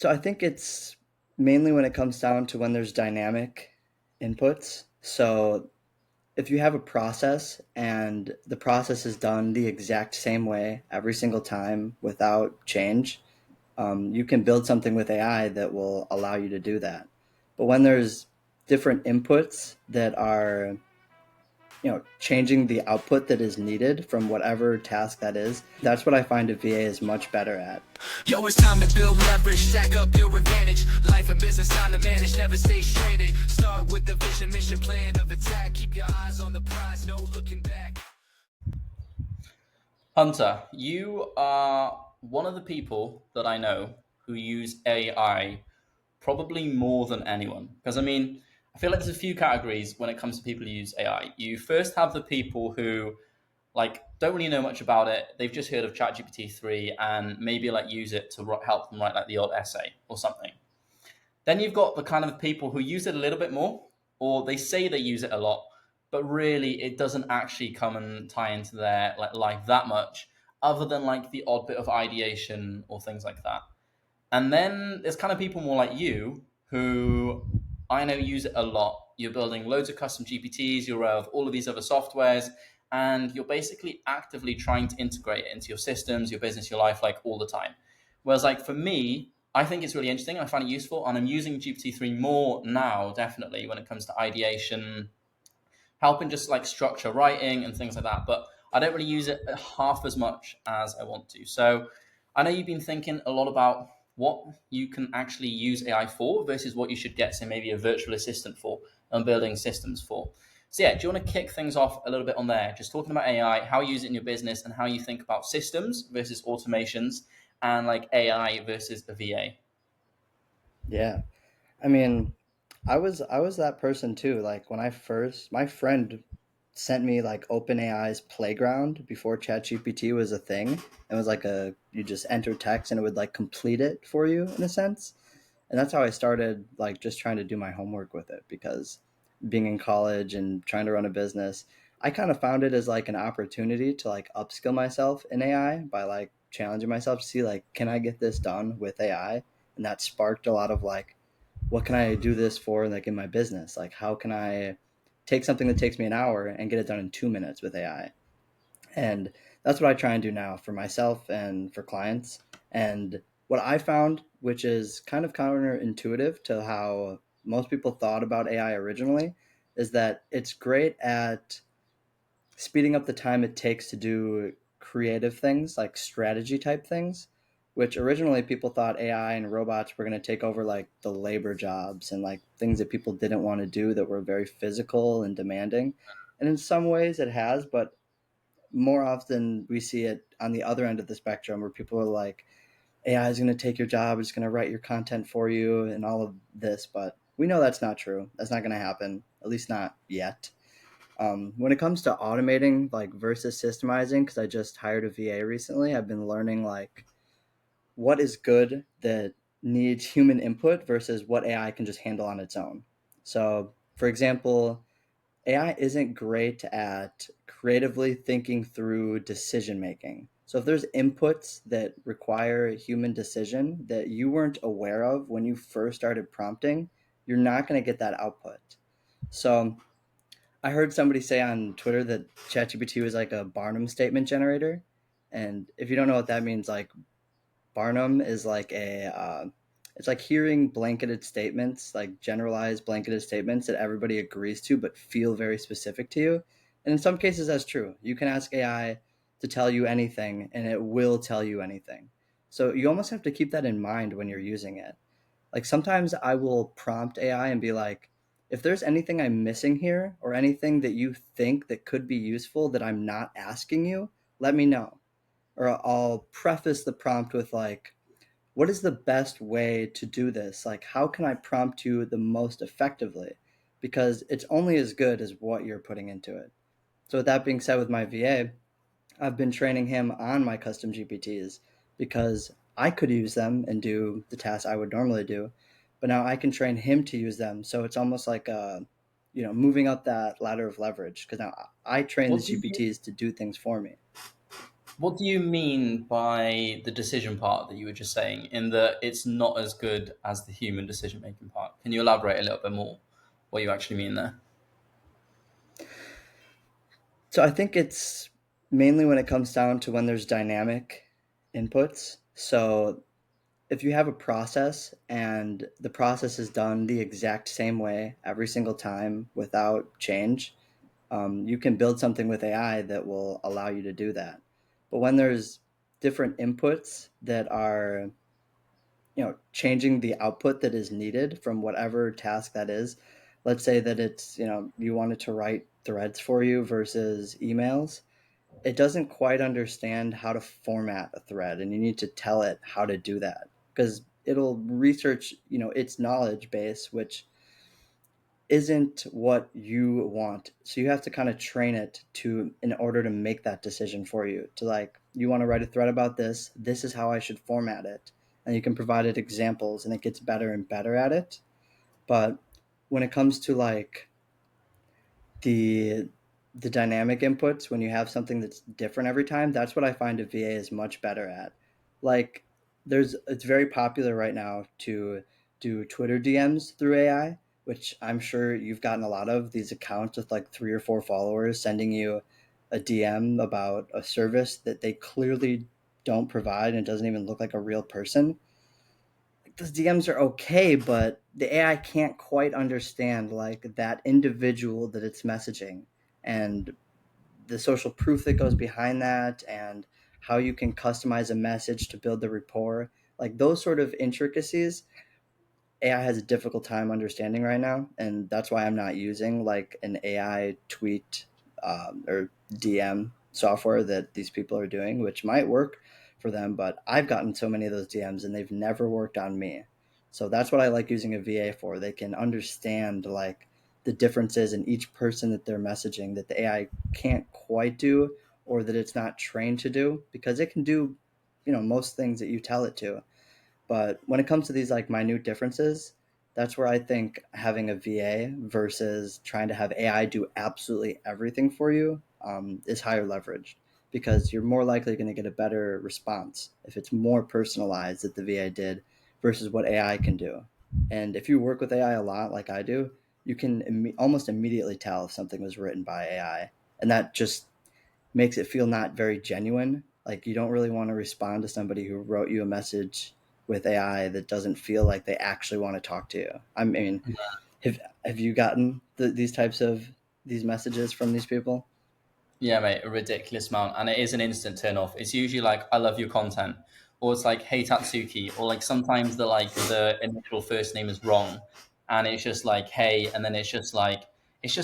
So I think it's mainly when it comes down to when there's dynamic inputs. So if you have a process and the process is done the exact same way every single time without change, you can build something with AI that will allow you to do that. But when there's different inputs that are, changing the output that is needed from whatever task that is, that's what I find a VA is much better at. Yo, it's time to build leverage, stack up your advantage. Life and business time to manage, never stay stranded. Start with the vision, mission, plan of attack. Keep your eyes on the prize, no looking back. Hunter, you are one of the people that I know who use AI probably more than anyone. Because I feel like there's a few categories when it comes to people who use AI. You first have the people who don't really know much about it. They've just heard of ChatGPT 3 and maybe use it to help them write the odd essay or something. Then you've got the kind of people who use it a little bit more, or they say they use it a lot, but really it doesn't actually come and tie into their life that much, other than the odd bit of ideation or things like that. And then there's kind of people more like you who I know use it a lot. You're building loads of custom GPTs, you're aware of all of these other softwares, and you're basically actively trying to integrate it into your systems, your business, your life, all the time. Whereas, for me, I think it's really interesting. I find it useful, and I'm using GPT-3 more now, definitely, when it comes to ideation, helping just structure writing and things like that. But I don't really use it half as much as I want to. So I know you've been thinking a lot about what you can actually use AI for versus what you should get, say, maybe a virtual assistant for and building systems for. So yeah, do you want to kick things off a little bit on there? Just talking about AI, how you use it in your business and how you think about systems versus automations and AI versus a VA. Yeah. I mean, I was that person too. Like when I first my friend sent me like OpenAI's Playground before ChatGPT was a thing. It was like a you just enter text and it would like complete it for you in a sense. And that's how I started like just trying to do my homework with it because being in college and trying to run a business, I kind of found it as like an opportunity to like upskill myself in AI by like challenging myself to see like can I get this done with AI? And that sparked a lot of like what can I do this for like in my business? Like how can I take something that takes me an hour and get it done in 2 minutes with AI? And that's what I try and do now for myself and for clients. And what I found, which is kind of counterintuitive to how most people thought about AI originally, is that it's great at speeding up the time it takes to do creative things like strategy type things, which originally people thought AI and robots were going to take over like the labor jobs and like things that people didn't want to do that were very physical and demanding. And in some ways it has, but more often we see it on the other end of the spectrum where people are like, AI is going to take your job, it's going to write your content for you and all of this. But we know that's not true. That's not going to happen, at least not yet. When it comes to automating like versus systemizing, because I just hired a VA recently, I've been learning like what is good that needs human input versus what AI can just handle on its own. So, for example, AI isn't great at creatively thinking through decision making. So if there's inputs that require a human decision that you weren't aware of when you first started prompting, you're not going to get that output. So I heard somebody say on Twitter that ChatGPT was like a Barnum statement generator. And if you don't know what that means, like Barnum is like it's like hearing blanketed statements, like generalized blanketed statements that everybody agrees to but feel very specific to you. And in some cases, that's true. You can ask AI to tell you anything and it will tell you anything. So you almost have to keep that in mind when you're using it. Like sometimes I will prompt AI and be like, if there's anything I'm missing here or anything that you think that could be useful that I'm not asking you, let me know. Or I'll preface the prompt with like, what is the best way to do this? Like, how can I prompt you the most effectively? Because it's only as good as what you're putting into it. So, with that being said, with my VA, I've been training him on my custom GPTs because I could use them and do the tasks I would normally do, but now I can train him to use them. So it's almost like moving up that ladder of leverage because now I train What these do you GPTs to do things for me. What do you mean by the decision part that you were just saying, in that it's not as good as the human decision making part? Can you elaborate a little bit more what you actually mean there? So I think it's mainly when it comes down to when there's dynamic inputs. So if you have a process and the process is done the exact same way every single time without change, you can build something with AI that will allow you to do that. But when there's different inputs that are, changing the output that is needed from whatever task that is, let's say that it's, you wanted to write threads for you versus emails, it doesn't quite understand how to format a thread, and you need to tell it how to do that because it'll research, its knowledge base, which isn't what you want. So you have to kind of train it to in order to make that decision for you. To like, you want to write a thread about this, this is how I should format it. And you can provide it examples and it gets better and better at it. But when it comes to like the the dynamic inputs, when you have something that's different every time, that's what I find a VA is much better at. Like, it's very popular right now to do Twitter DMs through AI, which I'm sure you've gotten a lot of these accounts with like 3 or 4 followers sending you a DM about a service that they clearly don't provide and it doesn't even look like a real person. Like, those DMs are okay, but the AI can't quite understand like that individual that it's messaging, and the social proof that goes behind that, and how you can customize a message to build the rapport. Like those sort of intricacies, AI has a difficult time understanding right now, and that's why I'm not using like an AI tweet or DM software that these people are doing, which might work for them. But I've gotten so many of those DMs, and they've never worked on me. So that's what I like using a VA for. They can understand like the differences in each person that they're messaging that the AI can't quite do, or that it's not trained to do, because it can do, most things that you tell it to. But when it comes to these like minute differences, that's where I think having a VA versus trying to have AI do absolutely everything for you is higher leveraged, because you're more likely going to get a better response if it's more personalized that the VA did versus what AI can do. And if you work with AI a lot, like I do, you can almost immediately tell if something was written by AI. And that just makes it feel not very genuine. Like, you don't really want to respond to somebody who wrote you a message with AI that doesn't feel like they actually want to talk to you. I mean, have you gotten these types of these messages from these people? Yeah, mate, a ridiculous amount, and it is an instant turn off. It's usually like, "I love your content," or it's like, "Hey Tatsuki," or like sometimes the initial first name is wrong, and it's just like, "Hey," and then it's just like, it's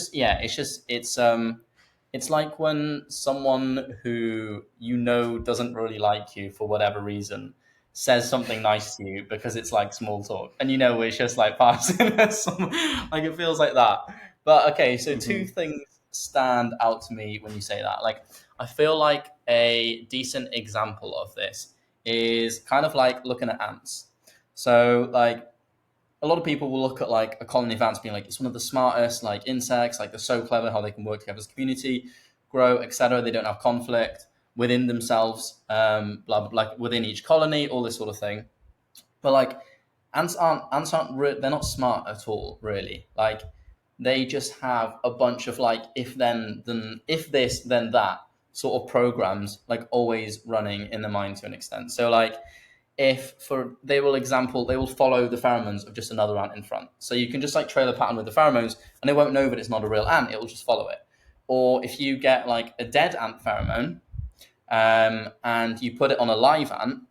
like when someone who you know doesn't really like you for whatever reason says something nice to you because it's like small talk, and you know it's just like passing. Like it feels like that. But okay, so two Mm-hmm. things stand out to me when you say that. Like, I feel like a decent example of this is kind of like looking at ants. So, like, a lot of people will look at like a colony of ants being like, it's one of the smartest like insects, like they're so clever how they can work together as a community, grow, etc. They don't have conflict within themselves, blah, blah, like within each colony, all this sort of thing. But like ants aren't they're not smart at all, really. Like they just have a bunch of like if this then that sort of programs like always running in the mind to an extent. So like if for they will follow the pheromones of just another ant in front. So you can just like trail a pattern with the pheromones and it won't know that it's not a real ant, it will just follow it. Or if you get like a dead ant pheromone, and you put it on a live ant,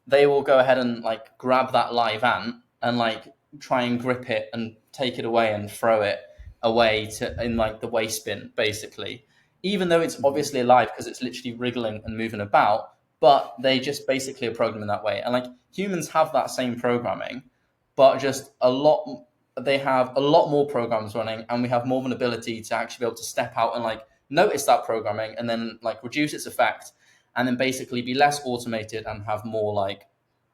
they will go ahead and like grab that live ant and like try and grip it and take it away and throw it away to in like the waste bin, basically. Even though it's Mm-hmm. obviously alive because it's literally wriggling and moving about, but they just basically are programmed in that way. And like humans have that same programming, but just a lot. They have a lot more programs running, and we have more of an ability to actually be able to step out and like notice that programming and then like reduce its effect, and then basically be less automated and have more like,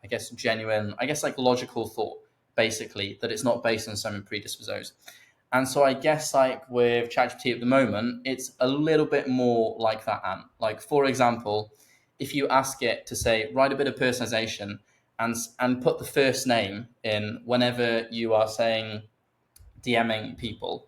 I guess, genuine, I guess, like logical thought, basically, that it's not based on something predisposed. And so I guess like with ChatGPT at the moment, it's a little bit more like that ant. Like for example, if you ask it to say, write a bit of personalization and put the first name in whenever you are saying DMing people,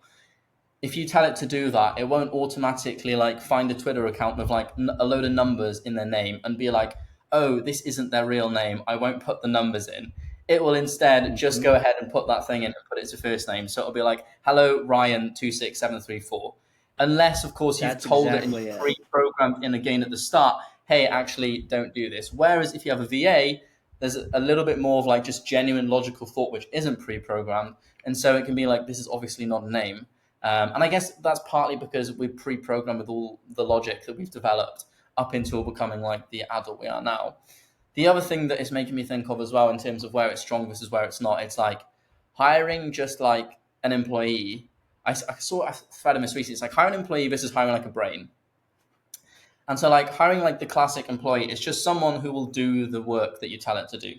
if you tell it to do that, it won't automatically like find a Twitter account with like a load of numbers in their name and be like, oh, this isn't their real name. I won't put the numbers in. It will instead just Hmm. go ahead and put that thing in and put it as a first name. So it'll be like, hello, Ryan26734. Unless, of course, you've That's told it and exactly you've it. pre-programmed in again at the start, hey, actually, don't do this. Whereas if you have a VA, there's a little bit more of like just genuine logical thought, which isn't pre-programmed. And so it can be like, this is obviously not a name. And I guess that's partly because we're pre-programmed with all the logic that we've developed up until becoming like the adult we are now. The other thing that is making me think of as well in terms of where it's strong versus where it's not, it's like hiring just like an employee. I saw a thread in this recently. It's like hiring an employee versus hiring like a brain. And so like hiring like the classic employee is just someone who will do the work that you tell it to do.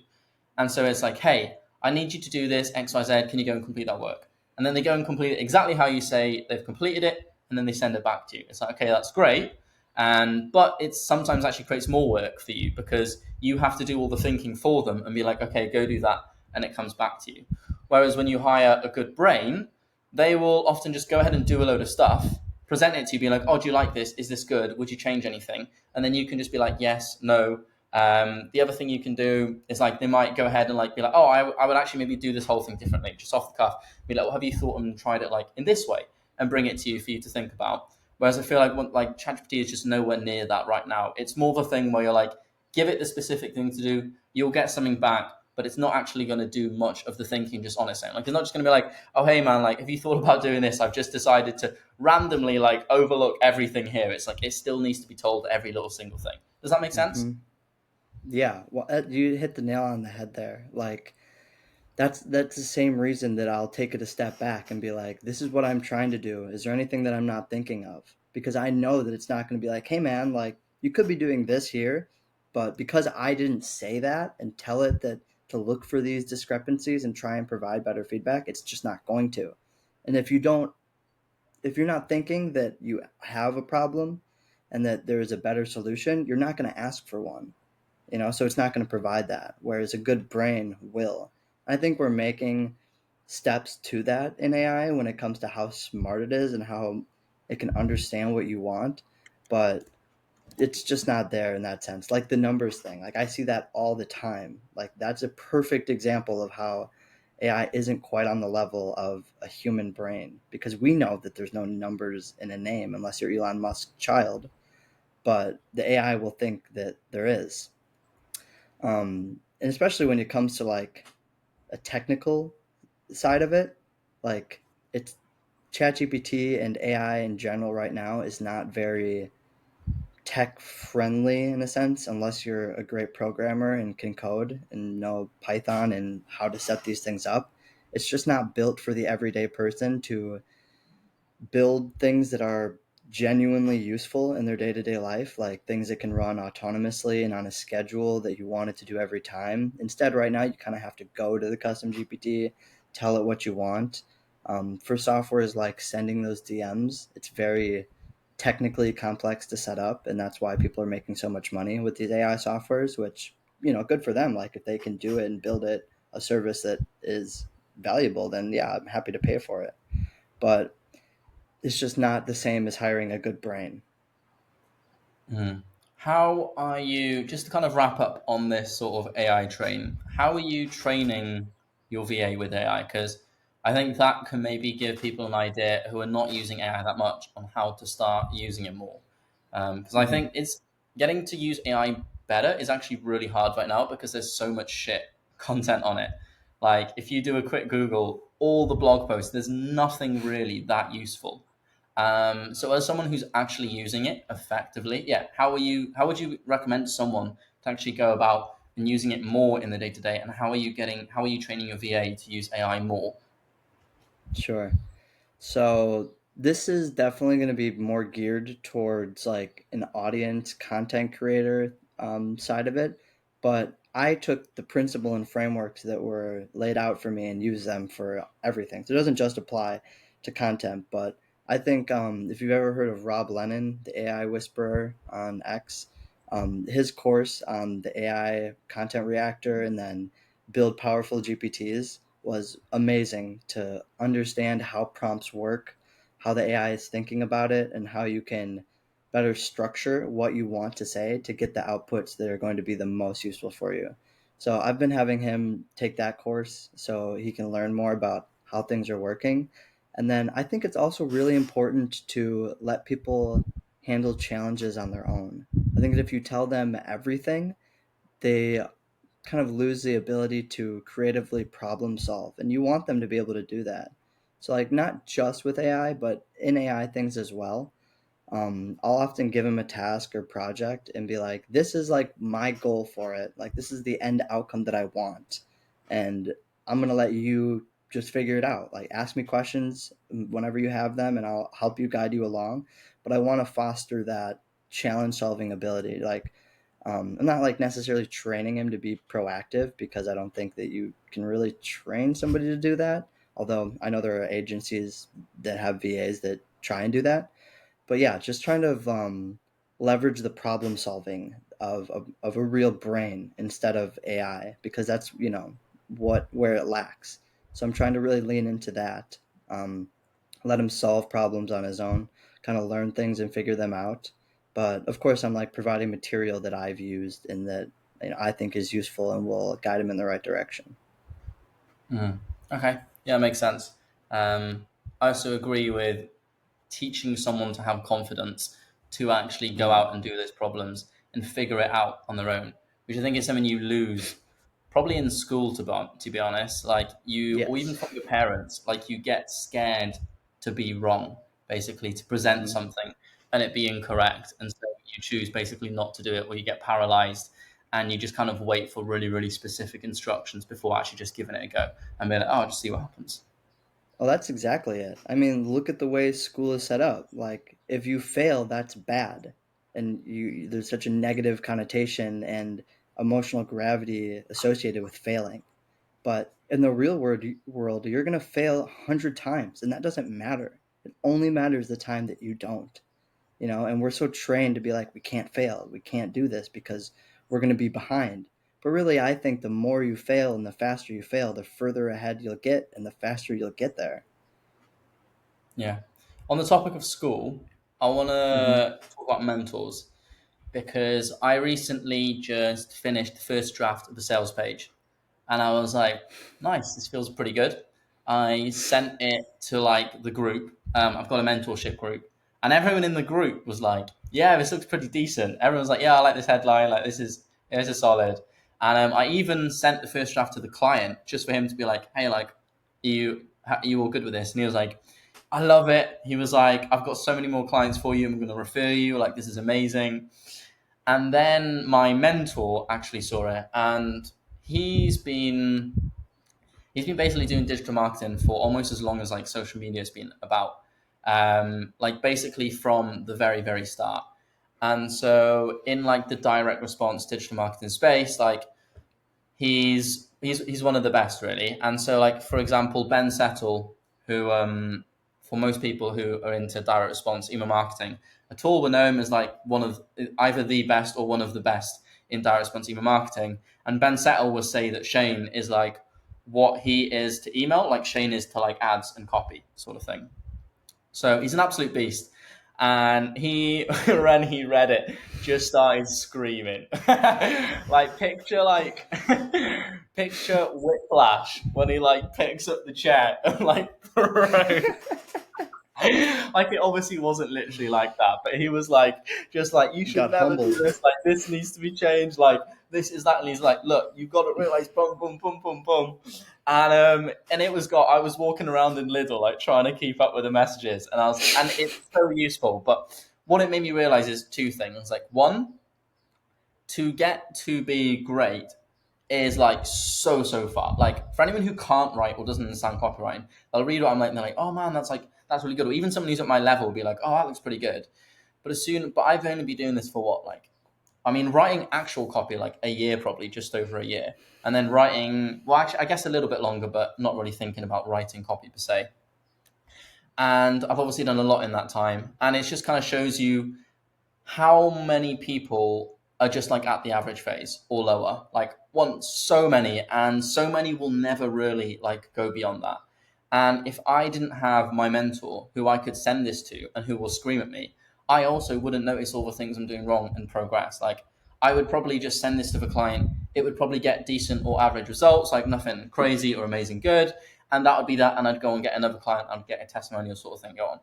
And so it's like, hey, I need you to do this, X, Y, Z. Can you go and complete that work? And then they go and complete it exactly how you say they've completed it, and then they send it back to you. It's like, okay, that's great. And but it sometimes actually creates more work for you because you have to do all the thinking for them and be like, okay, go do that, and it comes back to you. Whereas when you hire a good brain, they will often just go ahead and do a load of stuff, present it to you, be like, oh, do you like this? Is this good? Would you change anything? And then you can just be like, yes, no, the other thing you can do is like they might go ahead and like be like, oh, I would actually maybe do this whole thing differently, just off the cuff. Be like, well, have you thought and tried it like in this way, and bring it to you for you to think about. Whereas I feel like ChatGPT is just nowhere near that right now. It's more of a thing where you're like, give it the specific thing to do, you'll get something back, but it's not actually going to do much of the thinking just on its own. Like it's not just going to be like, oh hey man, like have you thought about doing this? I've just decided to randomly like overlook everything here. It's like it still needs to be told every little single thing. Does that make sense? Hmm. Yeah, well, you hit the nail on the head there. Like that's the same reason that I'll take it a step back and be like, this is what I'm trying to do. Is there anything that I'm not thinking of? Because I know that it's not going to be like, hey man, like you could be doing this here, but because I didn't say that and tell it that to look for these discrepancies and try and provide better feedback, it's just not going to. And if you're not thinking that you have a problem and that there is a better solution, you're not going to ask for one, so it's not going to provide that, whereas a good brain will. I think we're making steps to that in AI when it comes to how smart it is and how it can understand what you want, but it's just not there in that sense. Like the numbers thing, like I see that all the time. Like that's a perfect example of how AI isn't quite on the level of a human brain, because we know that there's no numbers in a name unless you're Elon Musk's child, but the AI will think that there is. And especially when it comes to like a technical side of it, like it's ChatGPT and AI in general right now is not very tech friendly in a sense, unless you're a great programmer and can code and know Python and how to set these things up. It's just not built for the everyday person to build things that are genuinely useful in their day-to-day life, like things that can run autonomously and on a schedule that you want it to do every time. Instead, right now you kind of have to go to the custom GPT, tell it what you want. For softwares like sending those DMs, it's very technically complex to set up, and that's why people are making so much money with these AI softwares, which, good for them. Like if they can do it and build it a service that is valuable, then yeah, I'm happy to pay for it. But it's just not the same as hiring a good brain. Mm. How are you, just to kind of wrap up on this sort of AI train, how are you training your VA with AI? Because I think that can maybe give people an idea who are not using AI that much on how to start using it more. Because I Hmm. think it's getting to use AI better is actually really hard right now because there's so much shit content on it. Like if you do a quick Google, all the blog posts, there's nothing really that useful. So as someone who's actually using it effectively, yeah, how would you recommend someone to actually go about and using it more in the day to day? And how are you training your VA to use AI more? Sure. So this is definitely going to be more geared towards like an audience content creator side of it. But I took the principle and frameworks that were laid out for me and used them for everything. So it doesn't just apply to content, but I think if you've ever heard of Rob Lennon, the AI whisperer on X, His course on the AI content reactor and then build powerful GPTs was amazing to understand how prompts work, how the AI is thinking about it, and how you can better structure what you want to say to get the outputs that are going to be the most useful for you. So I've been having him take that course so he can learn more about how things are working. And then I think it's also really important to let people handle challenges on their own. I think that if you tell them everything, they kind of lose the ability to creatively problem solve. And you want them to be able to do that. So, like, not just with AI, but in AI things as well. I'll often give him a task or project and be like, this is like my goal for it. Like, this is the end outcome that I want. And I'm going to let you just figure it out. Like, ask me questions whenever you have them, and I'll help you guide you along. But I want to foster that challenge solving ability. Like, I'm not like necessarily training him to be proactive because I don't think that you can really train somebody to do that. Although I know there are agencies that have VAs that try and do that, but yeah, just trying to leverage the problem solving of a real brain instead of AI because that's what where it lacks. So I'm trying to really lean into that. Let him solve problems on his own, kind of learn things and figure them out. But of course, I'm like providing material that I've used and that I think is useful and will guide him in the right direction. Mm. Okay, yeah, makes sense. I also agree with teaching someone to have confidence to actually go Mhm. out and do those problems and figure it out on their own, which I think is something you lose probably in school to be honest, like you or even Yes. from your parents, like you get scared to be wrong, basically to present Mhm. something and it be incorrect, and so you choose basically not to do it, or you get paralyzed and you just kind of wait for really really specific instructions before actually just giving it a go and be like, oh, I'll just see what happens. Well, that's exactly it. I mean, look at the way school is set up. Like, if you fail, that's bad, and there's such a negative connotation and emotional gravity associated with failing. But in the real world, you're gonna fail 100 times, and that doesn't matter. It only matters the time that you don't. And we're so trained to be like, we can't fail, we can't do this because we're gonna be behind. But really, I think the more you fail and the faster you fail, the further ahead you'll get, and the faster you'll get there. Yeah. On the topic of school, I want Hmm. to talk about mentors because I recently just finished the first draft of the sales page, and I was like, nice, this feels pretty good. I sent it to like the group. I've got a mentorship group, and everyone in the group was like, yeah, this looks pretty decent. Everyone's like, yeah, I like this headline. Like this is solid. And I even sent the first draft to the client just for him to be like, hey, like, are you all good with this? And he was like, I love it. He was like, I've got so many more clients for you. I'm going to refer you. Like, this is amazing. And then my mentor actually saw it, and he's been he's been basically doing digital marketing for almost as long as like social media has been about, like basically from the very very start. And so in like the direct response digital marketing space, like he's one of the best really. And so like for example, Ben Settle, who for most people who are into direct response email marketing at all will know him as like one of either the best or one of the best in direct response email marketing. And Ben Settle will say that Shane is like what he is to email, like Shane is to like ads and copy sort of thing. So he's an absolute beast. And he, when he read it, just started screaming. Like picture Whiplash when he like picks up the chair and like throws. Like it obviously wasn't literally like that, but he was like, just like you should Got never do humbled. this. Like this needs to be changed. Like this is that, and he's like, look, you've got to realize, boom, boom, boom, boom, boom, and it was got. I was walking around in Lidl like trying to keep up with the messages, and it's so useful. But what it made me realize is two things. Like one, to get to be great is like so far. Like for anyone who can't write or doesn't understand copywriting, they'll read what I'm like, and they're like, oh man, that's really good. Or even someone who's at my level will be like, oh, that looks pretty good. But I've only been doing this for what, like, I mean, writing actual copy like a year, probably just over a year, and then writing, well, actually, I guess a little bit longer, but not really thinking about writing copy per se. And I've obviously done a lot in that time, and it just kind of shows you how many people. are just like at the average phase or lower. Like want so many, and so many will never really like go beyond that. And if I didn't have my mentor who I could send this to and who will scream at me, I also wouldn't notice all the things I'm doing wrong and progress. Like I would probably just send this to the client. It would probably get decent or average results, like nothing crazy or amazing good. And that would be that. And I'd go and get another client and get a testimonial sort of thing going.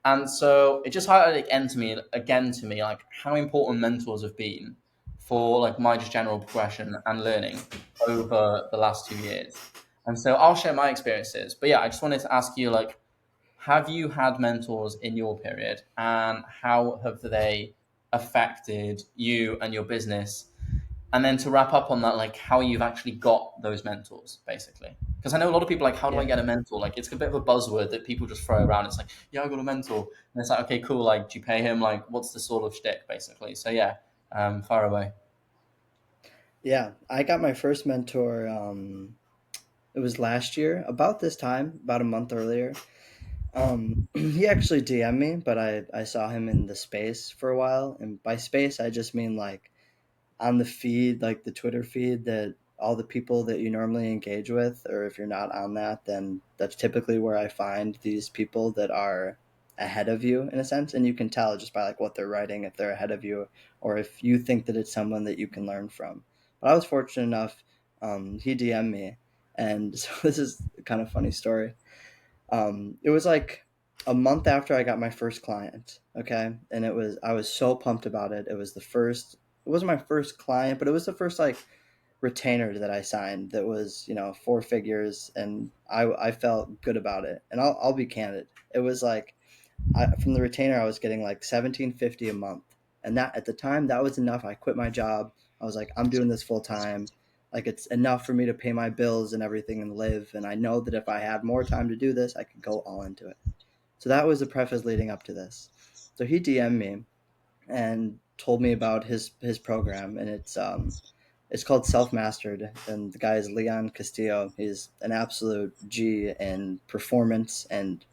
And so it just highlighted again to me like how important mentors have been for like my just general progression and learning over the last 2 years. And so I'll share my experiences. But yeah, I just wanted to ask you like, have you had mentors in your period, and how have they affected you and your business? And then to wrap up on that, like how you've actually got those mentors, basically. Because I know a lot of people like, how do I Yeah. get a mentor? Like it's a bit of a buzzword that people just throw around. It's like, yeah, I got a mentor, and it's like, okay, cool. Like, do you pay him? Like, what's the sort of shtick, basically? So yeah, far away. Yeah, I got my first mentor. It was last year, about this time, about a month earlier. He actually DM'd me, but I saw him in the space for a while, and by space I just mean like on the feed, like the Twitter feed, that all the people that you normally engage with, or if you're not on that, then that's typically where I find these people that are ahead of you in a sense, and you can tell just by like what they're writing if they're ahead of you or if you think that it's someone that you can learn from. But I was fortunate enough, he DM'd me, and so this is a kind of funny story. It was like a month after I got my first client. Okay. And I was so pumped about it. It was the first, it wasn't my first client, but it was the first like retainer that I signed that was, you know, four figures. And I felt good about it. And I'll be candid. It was like, from the retainer, I was getting like 1750 a month. And that at the time, that was enough. I quit my job. I was like, I'm doing this full time. Like it's enough for me to pay my bills and everything and live. And I know that if I had more time to do this, I could go all into it. So that was the preface leading up to this. So he DM'd me and told me about his program, and it's called Self Mastered, and the guy is Leon Castillo. He's an absolute G in performance and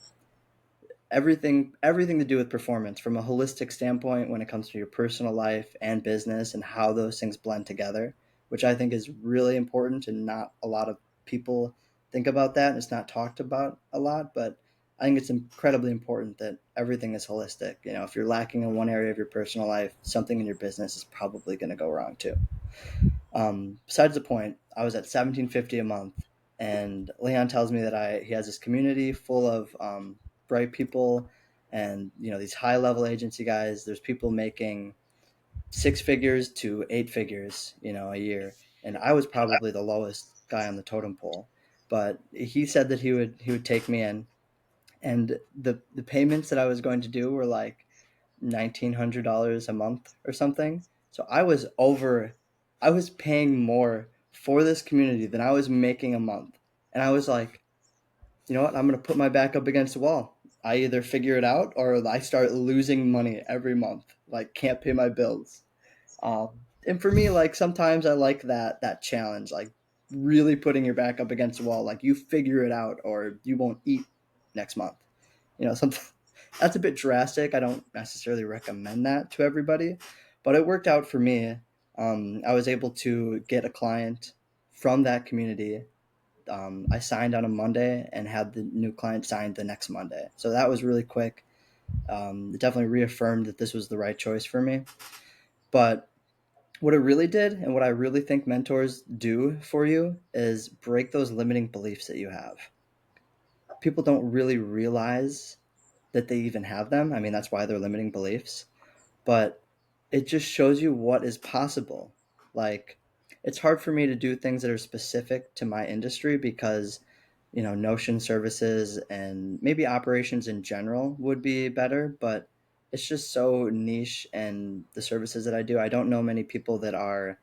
everything to do with performance from a holistic standpoint when it comes to your personal life and business and how those things blend together, which I think is really important and not a lot of people think about that. It's not talked about a lot, but I think it's incredibly important that everything is holistic. You know, if you're lacking in one area of your personal life, something in your business is probably going to go wrong too. Besides the point, I was at 1750 a month, and Leon tells me that he has this community full of bright people, and you know these high level agency guys. There's people making six figures to eight figures, you know, a year, and I was probably the lowest guy on the totem pole. But he said that he would take me in, and the payments that I was going to do were like $1,900 a month or something. So I was paying more for this community than I was making a month. And I was like, you know what? I'm going to put my back up against the wall. I either figure it out or I start losing money every month. Like, can't pay my bills. And for me, like sometimes I like that challenge, like really putting your back up against the wall. Like you figure it out or you won't eat next month. You know, something that's a bit drastic. I don't necessarily recommend that to everybody, but it worked out for me. I was able to get a client from that community. I signed on a Monday and had the new client signed the next Monday. So that was really quick. It definitely reaffirmed that this was the right choice for me. But what it really did, and what I really think mentors do for you, is break those limiting beliefs that you have. People don't really realize that they even have them. I mean, that's why they're limiting beliefs, but it just shows you what is possible. Like, it's hard for me to do things that are specific to my industry because, you know, Notion services and maybe operations in general would be better, but it's just so niche. And the services that I do, I don't know many people that are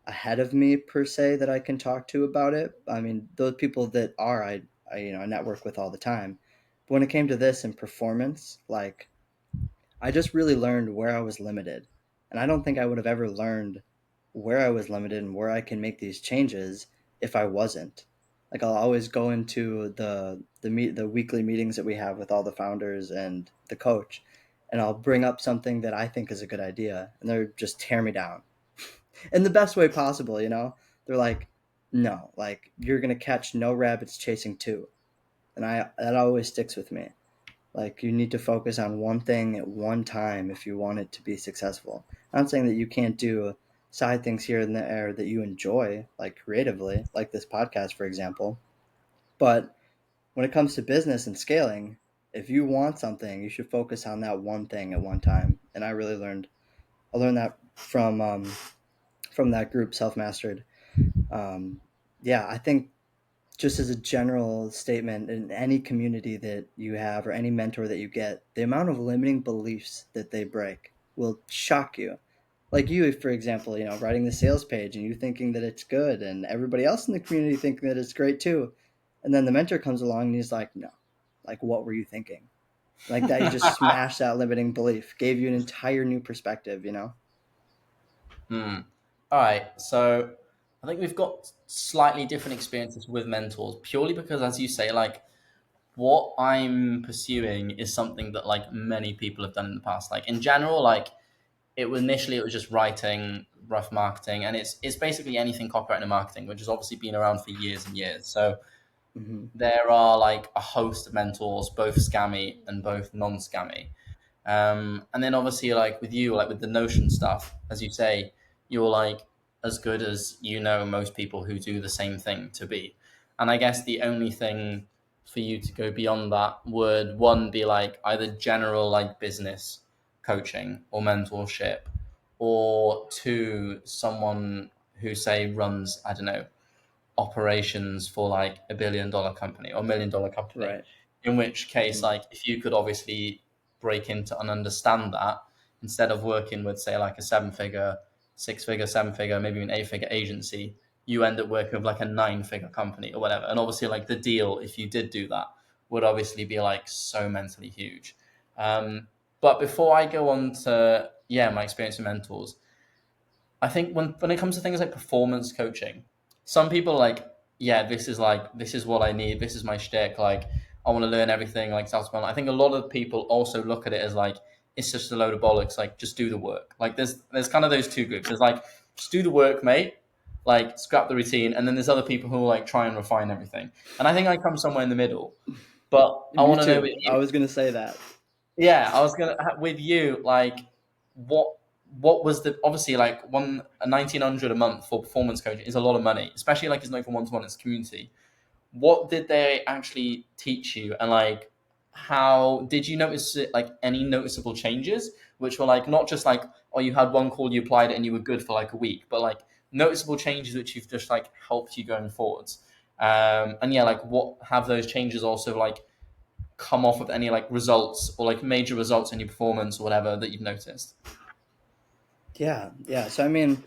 ahead of me per se that I can talk to about it. I mean, those people that are, I you know, I network with all the time. But when it came to this and performance, like I just really learned where I was limited. And I don't think I would have ever learned where I was limited and where I can make these changes if I wasn't. Like I'll always go into the weekly meetings that we have with all the founders and the coach, and I'll bring up something that I think is a good idea, and they're just tear me down. in the best way possible, you know? They're like, no, like you're gonna catch no rabbits chasing two. And I that always sticks with me. Like you need to focus on one thing at one time if you want it to be successful. I'm not saying that you can't do side things here and there that you enjoy, like creatively, like this podcast, for example. But when it comes to business and scaling, if you want something, you should focus on that one thing at one time. And I learned that from that group, Self Mastered. Um, yeah, I think just as a general statement, in any community that you have or any mentor that you get, the amount of limiting beliefs that they break will shock you. Like you, for example, you know, writing the sales page and you thinking that it's good and everybody else in the community thinking that it's great too. And then the mentor comes along and he's like, no, like, what were you thinking? Like that, you just smashed that limiting belief, gave you an entire new perspective, you know? Hmm. All right. So I think we've got slightly different experiences with mentors purely because, as you say, like what I'm pursuing is something that like many people have done in the past. Like in general, like it was just writing, rough marketing, and it's basically anything copyright and marketing, which has obviously been around for years and years. So Mm-hmm. there are like a host of mentors, both scammy and both non-scammy. And then obviously, like with you, like with the Notion stuff, as you say, you're like as good as you know most people who do the same thing to be. And I guess the only thing for you to go beyond that would one be like either general like business coaching or mentorship, or two, someone who say runs, I don't know, operations for like $1 billion company or $1 million company. Right. In which case, Mm-hmm. like if you could obviously break into and understand that instead of working with say like a seven figure, six figure, seven figure, maybe an eight figure agency, you end up working with like a nine figure company or whatever. And obviously like the deal, if you did do that, would obviously be like so mentally huge. But before I go on to my experience with mentors, I think when it comes to things like performance coaching, some people are like, this is what I need, this is my shtick, like I want to learn everything like South Spanish. I think a lot of people also look at it as like it's just a load of bollocks, like just do the work. Like there's kind of those two groups. There's like just do the work, mate. Like scrap the routine, and then there's other people who will like try and refine everything. And I think I come somewhere in the middle. But I Me want to know too. with I you, was gonna say that. yeah, I was gonna with you like what what was the obviously like 1900 a month for performance coaching is a lot of money, especially like it's not for one to one, it's community. What did they actually teach you, and like how did you notice it, like any noticeable changes, which were like not just like oh you had one call, you applied it, and you were good for like a week, but like noticeable changes which you've just like helped you going forwards. And yeah, like what have those changes also like come off of any like results or like major results in your performance or whatever that you've noticed? Yeah, yeah. So I mean,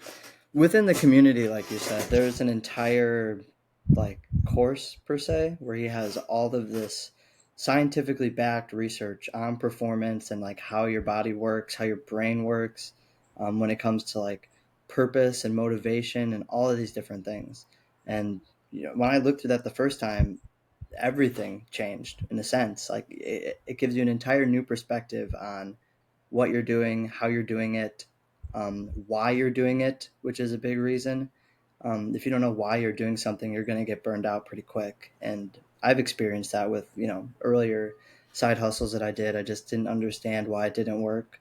within the community, like you said, there's an entire like course per se where he has all of this scientifically backed research on performance and like how your body works, how your brain works, when it comes to like purpose and motivation and all of these different things. And you know, when I looked through that the first time, everything changed in a sense. Like it gives you an entire new perspective on what you're doing, how you're doing it, why you're doing it, which is a big reason. If you don't know why you're doing something, you're going to get burned out pretty quick. And I've experienced that with, you know, earlier side hustles that I did. I just didn't understand why it didn't work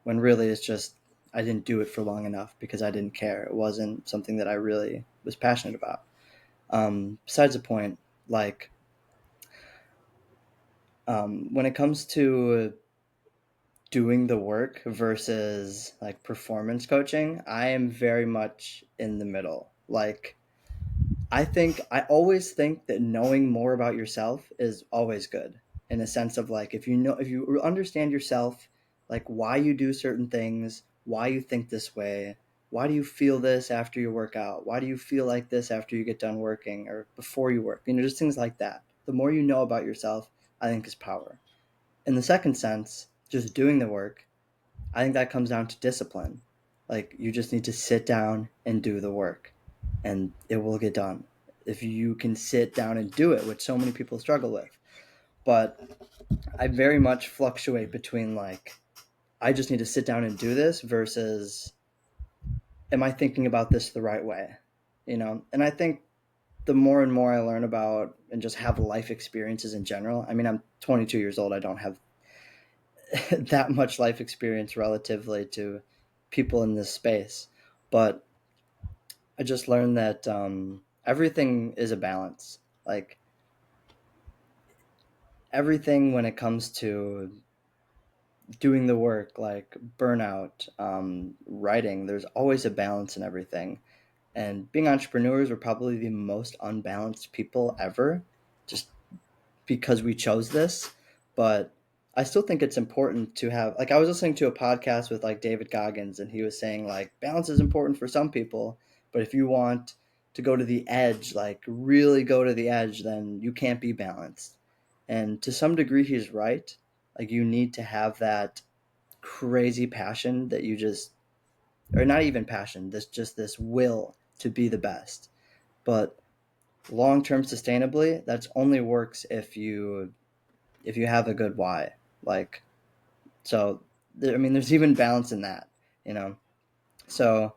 when really it's just I didn't do it for long enough because I didn't care. It wasn't something that I really was passionate about. Besides the point, like when it comes to doing the work versus like performance coaching, I am very much in the middle. Like I always think that knowing more about yourself is always good in a sense of like if you understand yourself, like why you do certain things, why you think this way, why do you feel this after you work out? Why do you feel like this after you get done working or before you work? You know, just things like that. The more you know about yourself, I think is power. In the second sense, just doing the work, I think that comes down to discipline. Like you just need to sit down and do the work and it will get done. If you can sit down and do it, which so many people struggle with. But I very much fluctuate between like I just need to sit down and do this versus am I thinking about this the right way? You know, and I think the more and more I learn about and just have life experiences in general. I mean, I'm 22 years old. I don't have that much life experience relatively to people in this space, but I just learned that everything is a balance. Like everything when it comes to doing the work, like burnout, writing, there's always a balance in everything. And being entrepreneurs, we're probably the most unbalanced people ever, just because we chose this. But I still think it's important to have, like, I was listening to a podcast with like David Goggins, and he was saying like balance is important for some people, but if you want to go to the edge, like really go to the edge, then you can't be balanced. And to some degree he's right. Like you need to have that crazy passion that you just, or not even passion, this just this will to be the best. But long term sustainably, that's only works if you have a good why. Like so, I mean, there's even balance in that, you know. So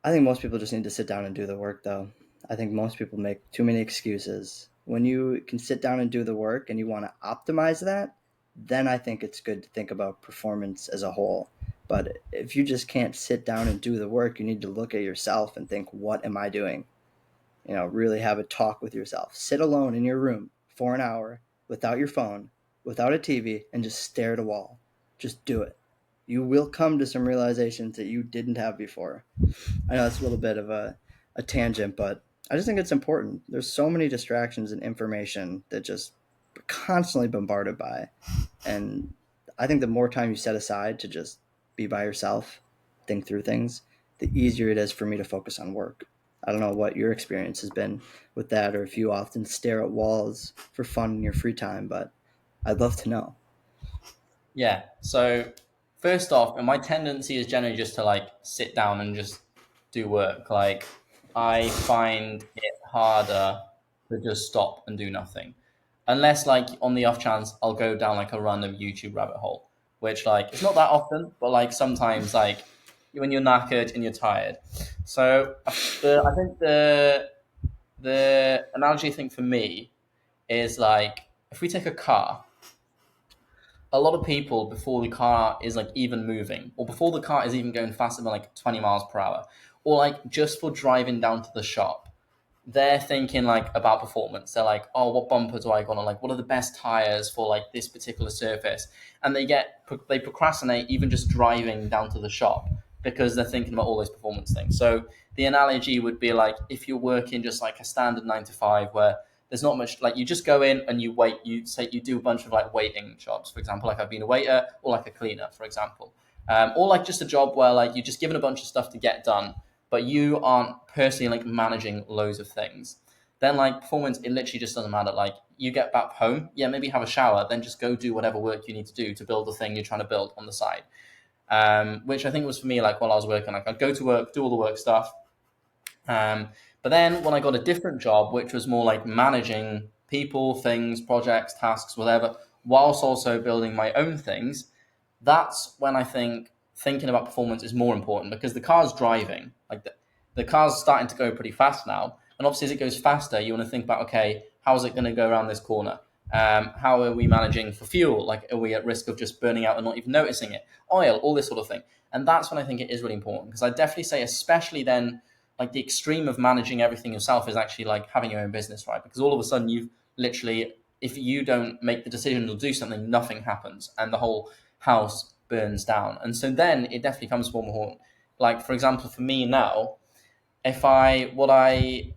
I think most people just need to sit down and do the work, though. I think most people make too many excuses. When you can sit down and do the work, and you want to optimize that, then I think it's good to think about performance as a whole. But if you just can't sit down and do the work, you need to look at yourself and think, what am I doing? You know, really have a talk with yourself. Sit alone in your room for an hour without your phone, without a TV, and just stare at a wall. Just do it. You will come to some realizations that you didn't have before. I know it's a little bit of a tangent, but I just think it's important. There's so many distractions and information that just constantly bombarded by. And I think the more time you set aside to just be by yourself, think through things, the easier it is for me to focus on work. I don't know what your experience has been with that, or if you often stare at walls for fun in your free time, but I'd love to know. Yeah. So first off, and my tendency is generally just to like sit down and just do work. Like I find it harder to just stop and do nothing. Unless like on the off chance I'll go down like a random YouTube rabbit hole, which like it's not that often, but like sometimes like when you're knackered and you're tired. So I think the analogy I think for me is like if we take a car, a lot of people before the car is like even moving, or before the car is even going faster than like 20 miles per hour, or like just for driving down to the shop, they're thinking like about performance. They're like, oh, what bumper do I got on? Like, what are the best tires for like this particular surface? And they procrastinate even just driving down to the shop because they're thinking about all those performance things. So the analogy would be like if you're working just like a standard 9 to 5 where there's not much, like you just go in and you wait, you say you do a bunch of like waiting jobs, for example, like I've been a waiter or like a cleaner, for example. Or like just a job where like you're just given a bunch of stuff to get done, but you aren't personally like managing loads of things. Then like performance, it literally just doesn't matter. Like you get back home, yeah, maybe have a shower, then just go do whatever work you need to do to build the thing you're trying to build on the side. Which I think was for me like while I was working, like I'd go to work, do all the work stuff, um, but then when I got a different job, which was more like managing people, things, projects, tasks, whatever, whilst also building my own things, that's when I think thinking about performance is more important because the car's driving. Like the car's starting to go pretty fast now. And obviously, as it goes faster, you want to think about, okay, how is it going to go around this corner? How are we managing for fuel? Like, are we at risk of just burning out and not even noticing it? Oil, all this sort of thing. And that's when I think it is really important because I definitely say, especially then, like the extreme of managing everything yourself is actually like having your own business, right? Because all of a sudden you've literally, if you don't make the decision to do something, nothing happens and the whole house burns down. And so then it definitely comes more important. Like for example, for me now, if I what I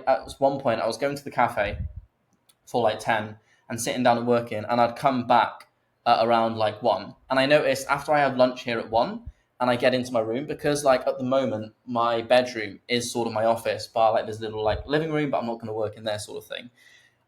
at one point I was going to the cafe for like 10 and sitting down and working, and I'd come back at around like 1. And I noticed after I have lunch here at 1 and I get into my room, because like at the moment my bedroom is sort of my office bar, like this little like living room, but I'm not going to work in there sort of thing.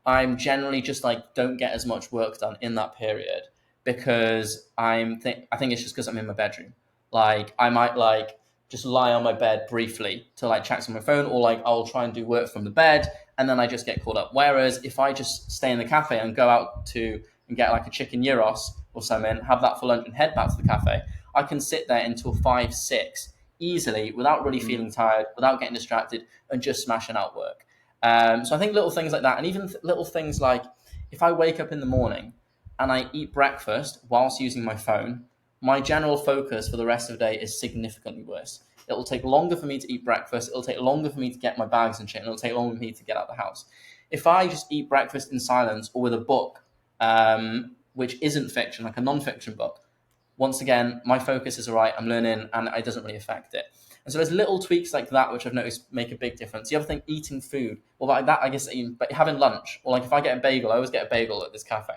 I'm generally just like don't get as much work done in that period because I think it's just because I'm in my bedroom. Like I might like just lie on my bed briefly to like check on my phone, or like I'll try and do work from the bed, and then I just get caught up. Whereas if I just stay in the cafe and go out to and get like a chicken gyros or something, have that for lunch and head back to the cafe, I can sit there until 5, 6, easily without really Hmm. feeling tired, without getting distracted, and just smashing out work. So I think little things like that, and even little things like if I wake up in the morning and I eat breakfast whilst using my phone, my general focus for the rest of the day is significantly worse. It'll take longer for me to eat breakfast. It'll take longer for me to get my bags and shit. And it'll take longer for me to get out of the house. If I just eat breakfast in silence or with a book, which isn't fiction, like a non-fiction book, once again, my focus is all right. I'm learning, and it doesn't really affect it. And so there's little tweaks like that which I've noticed make a big difference. The other thing, eating food, well, like that I guess, but having lunch, or like if I get a bagel, I always get a bagel at this cafe.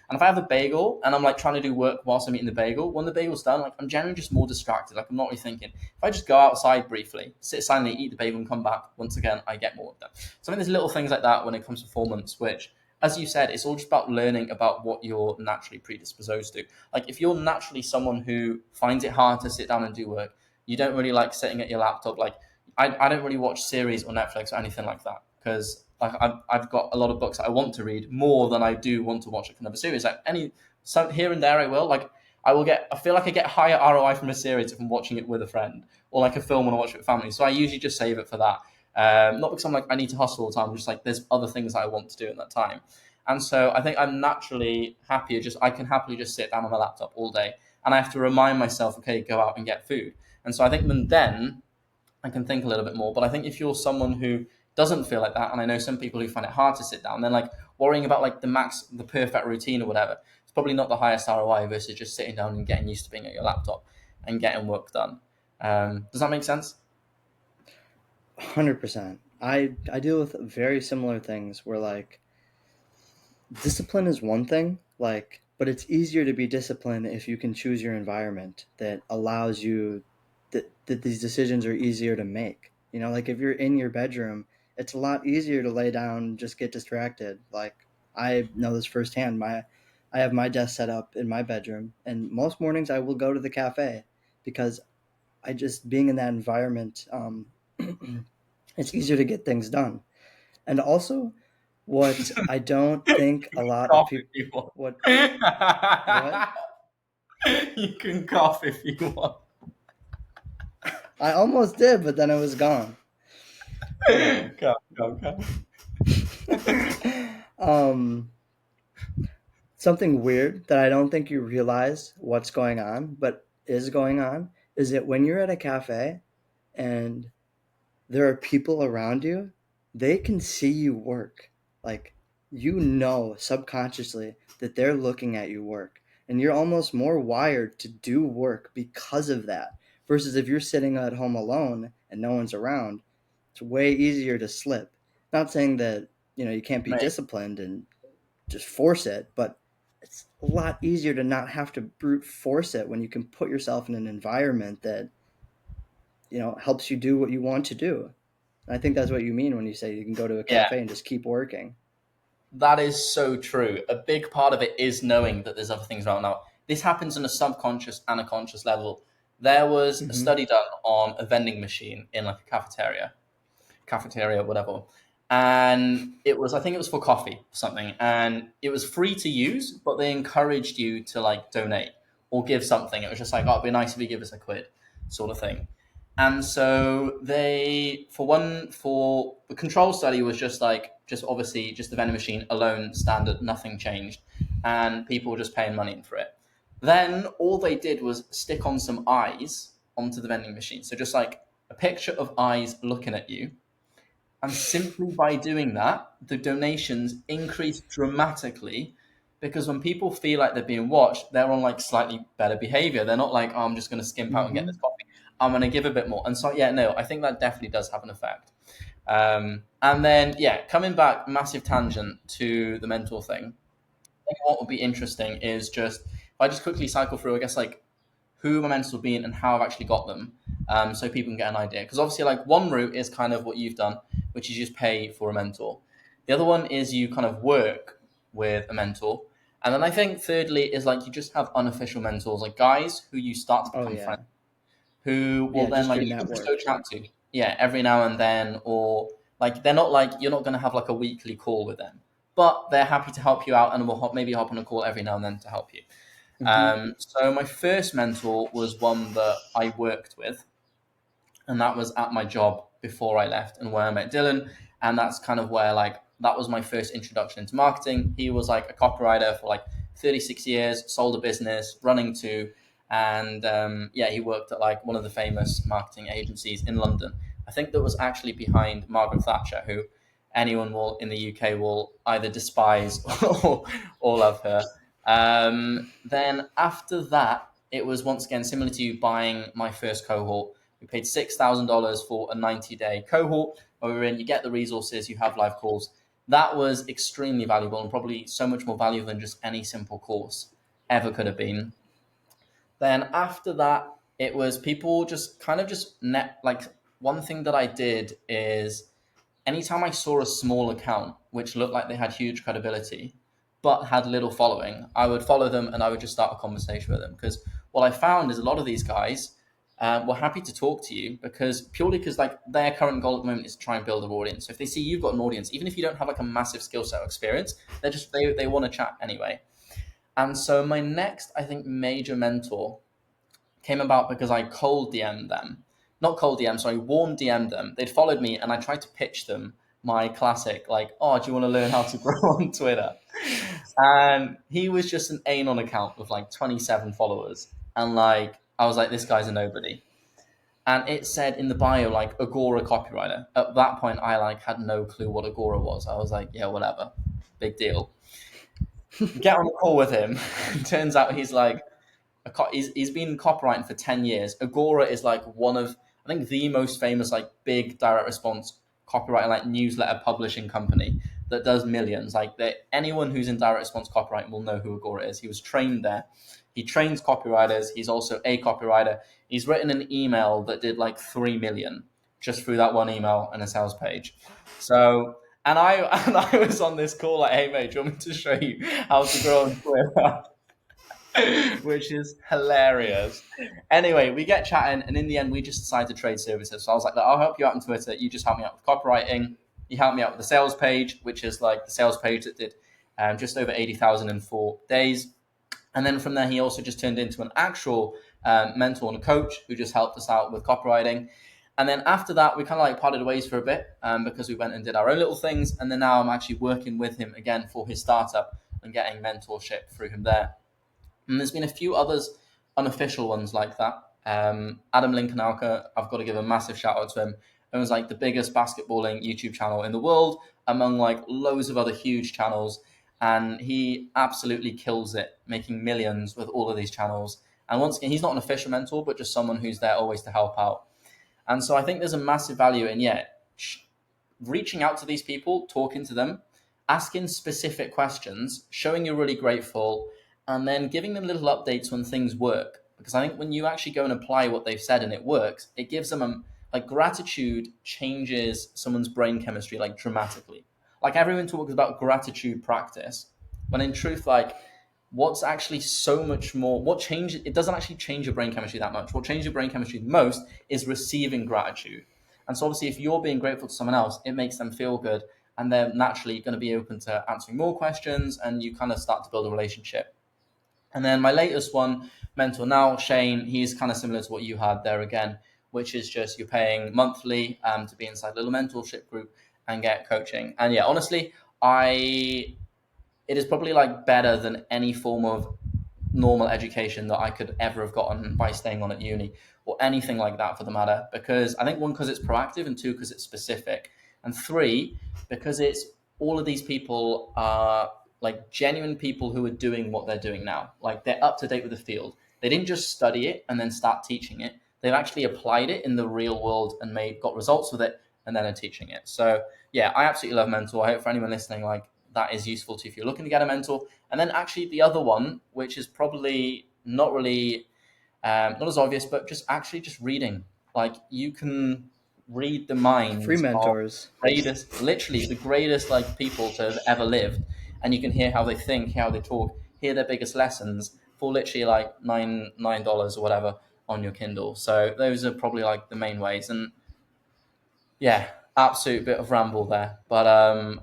And if I have a bagel and I'm like trying to do work whilst I'm eating the bagel, when the bagel's done, like I'm generally just more distracted. Like I'm not really thinking. If I just go outside briefly, sit silently, eat the bagel, and come back, once again, I get more of that. So I think there's little things like that when it comes to performance, which, as you said, it's all just about learning about what you're naturally predisposed to. Like if you're naturally someone who finds it hard to sit down and do work, you don't really like sitting at your laptop. Like I don't really watch series or Netflix or anything like that because like I've got a lot of books that I want to read more than I do want to watch another series. Like some here and there I will like. I feel like I get higher ROI from a series if I'm watching it with a friend or like a film when I watch it with family. So I usually just save it for that. Not because I'm like I need to hustle all the time. Just like there's other things that I want to do in that time. And so I think I'm naturally happier. Just I can happily just sit down on my laptop all day, and I have to remind myself, okay, go out and get food. And so I think then I can think a little bit more. But I think if you're someone who doesn't feel like that, and I know some people who find it hard to sit down, then like worrying about like the perfect routine or whatever, it's probably not the highest ROI versus just sitting down and getting used to being at your laptop and getting work done. Does that make sense? 100%. I deal with very similar things where like discipline is one thing, like, but it's easier to be disciplined if you can choose your environment that allows you that these decisions are easier to make. You know, like if you're in your bedroom, it's a lot easier to lay down and just get distracted. Like I know this firsthand. I have my desk set up in my bedroom, and most mornings I will go to the cafe because I just being in that environment, it's easier to get things done. And also, what I don't think a lot of Cough if people, you want. what, what? You can cough if you want. I almost did, but then it was gone. Whatever. Go. um, Something weird that I don't think you realize what's going on, but is going on, is that when you're at a cafe and there are people around you, they can see you work. Like, you know subconsciously that they're looking at you work. And you're almost more wired to do work because of that. Versus if you're sitting at home alone and no one's around, it's way easier to slip. Not saying that, you can't be Mate, disciplined and just force it, but it's a lot easier to not have to brute force it when you can put yourself in an environment that, helps you do what you want to do. I think that's what you mean when you say you can go to a yeah, cafe and just keep working. that is so true. A big part of it is knowing that there's other things around now. This happens on a subconscious and a conscious level. There was a Hmm. study done on a vending machine in like a cafeteria, whatever. And it was, I think it was for coffee or something. And it was free to use, but they encouraged you to like donate or give something. It was just like, oh, it'd be nice if you give us a quid, sort of thing. And so for the control study was just like, just obviously just the vending machine alone, standard, nothing changed. And people were just paying money for it. Then all they did was stick on some eyes onto the vending machine. So just like a picture of eyes looking at you, and simply by doing that, the donations increase dramatically because when people feel like they're being watched, they're on like slightly better behavior. They're not like, oh, I'm just going to skimp out and get this Hmm. coffee. I'm going to give a bit more. And so, yeah, no, I think that definitely does have an effect. And then, yeah, coming back, massive tangent to the mental thing. I think what would be interesting is just, if I just quickly cycle through, I guess, like who my mentors have been and how I've actually got them, so people can get an idea. Because obviously, like one route is kind of what you've done, which is just pay for a mentor. The other one is you kind of work with a mentor, and then I think thirdly is like you just have unofficial mentors, like guys who you start to Oh become friends, yeah, who will yeah. then Just like your you can just go network. chat to, yeah, every now and then, or like they're not like you're not going to have like a weekly call with them, but they're happy to help you out and will maybe hop on a call every now and then to help you. Hmm. So my first mentor was one that I worked with. and that was at my job before I left and where I met Dylan. And that's kind of where like that was my first introduction into marketing. He was like a copywriter for like 36 years, sold a business, running two, and yeah, he worked at like one of the famous marketing agencies in London. I think that was actually behind Margaret Thatcher, who anyone will in the UK will either despise or love her. Then after that, it was once again similar to you buying my first cohort. We paid $6,000 for a 90-day cohort where we're in, you get the resources, you have live calls. That was extremely valuable and probably so much more valuable than just any simple course ever could have been. Then after that, it was people just kind of just net like one thing that I did is anytime I saw a small account which looked like they had huge credibility but had little following, I would follow them and I would just start a conversation with them. Because what I found is a lot of these guys were happy to talk to you because purely because like their current goal at the moment is to try and build an audience. So if they see you've got an audience, even if you don't have like a massive skill set or experience, they want to chat anyway. And so my next, I think, major mentor came about because I cold DM'd them. Not cold DM, sorry, warm DM'd them. They'd followed me and I tried to pitch them my classic, like, oh, do you want to learn how to grow on Twitter? And he was just an Anon account with like 27 followers. And like, I was like, this guy's a nobody. And it said in the bio, like, Agora copywriter. At that point, I like had no clue what Agora was. I was like, yeah, whatever. Big deal. Get on a call with him. Turns out he's like, he's been copywriting for 10 years. Agora is like one of, I think, the most famous, like, big direct response copywriting, like, newsletter publishing company that does millions. Like, anyone who's in direct response copywriting will know who Agora is. He was trained there. He trains copywriters. He's also a copywriter. He's written an email that did like 3 million just through that one email and a sales page. So, and I and I was on this call like, hey mate, do you want me to show you how to grow on Twitter? Which is hilarious. Anyway, we get chatting, and in the end, we just decided to trade services. So I was like, I'll help you out on Twitter. You just help me out with copywriting. You help me out with the sales page, which is like the sales page that did just over 80,000 in 4 days. And then from there, he also just turned into an actual mentor and a coach who just helped us out with copywriting. And then after that, we kind of like parted ways for a bit because we went and did our own little things. And then now I'm actually working with him again for his startup and getting mentorship through him there. And there's been a few others, unofficial ones like that. Adam Lincoln-Alka, I've got to give a massive shout out to him. It was like the biggest basketballing YouTube channel in the world, among like loads of other huge channels. And he absolutely kills it, making millions with all of these channels. And once again, he's not an official mentor, but just someone who's there always to help out. And so I think there's a massive value in, yeah, reaching out to these people, talking to them, asking specific questions, showing you're really grateful, and then giving them little updates when things work. Because I think when you actually go and apply what they've said and it works, it gives them like gratitude changes someone's brain chemistry like dramatically. Like everyone talks about gratitude practice, when in truth, like what's actually so much more, what changes, it doesn't actually change your brain chemistry that much. What changes your brain chemistry the most is receiving gratitude. And so obviously if you're being grateful to someone else, it makes them feel good and they're naturally going to be open to answering more questions and you kind of start to build a relationship. And then my latest one, mentor now, Shane, he's kind of similar to what you had there again, which is just you're paying monthly to be inside a little mentorship group and get coaching. And yeah, honestly, it is probably like better than any form of normal education that I could ever have gotten by staying on at uni or anything like that for the matter. Because I think one, because it's proactive, and two, because it's specific, and three, because it's all of these people are like genuine people who are doing what they're doing now. Like they're up to date with the field. They didn't just study it and then start teaching it. They've actually applied it in the real world and got results with it and then are teaching it. So yeah, I absolutely love Mentor. I hope for anyone listening, like that is useful to you if you're looking to get a mentor. And then actually the other one, which is probably not really not as obvious, but just reading. Like you can read the Free minds of mentors. greatest, literally the greatest like people to have ever lived, and you can hear how they think, how they talk, hear their biggest lessons for literally like $9 or whatever on your Kindle. So those are probably like the main ways. And yeah, absolute bit of ramble there. But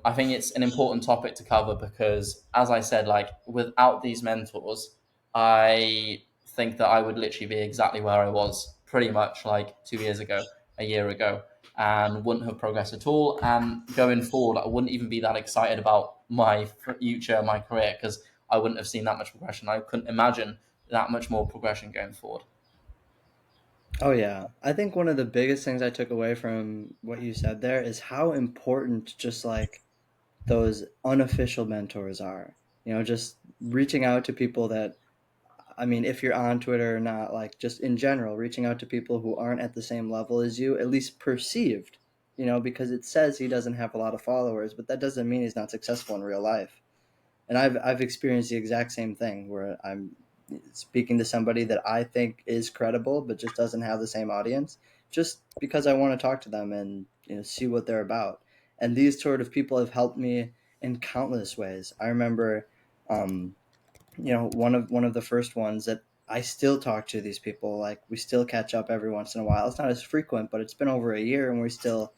I think it's an important topic to cover because, as I said, like without these mentors, I think that I would literally be exactly where I was pretty much like 2 years ago. a year ago and wouldn't have progressed at all. And going forward, I wouldn't even be that excited about my future, my career, because I wouldn't have seen that much progression. I couldn't imagine that much more progression going forward. Oh yeah. I think one of the biggest things I took away from what you said there is how important just like those unofficial mentors are. You know, just reaching out to people that, I mean, if you're on Twitter or not, like just in general, reaching out to people who aren't at the same level as you, at least perceived, you know, because it says he doesn't have a lot of followers, but that doesn't mean he's not successful in real life. And I've experienced the exact same thing where I'm speaking to somebody that I think is credible but just doesn't have the same audience, just because I want to talk to them and, you know, see what they're about. And these sort of people have helped me in countless ways. I remember, um, you know, one of the first ones that I still talk to these people. Like we still catch up every once in a while. It's not as frequent, but it's been over a year, and we still,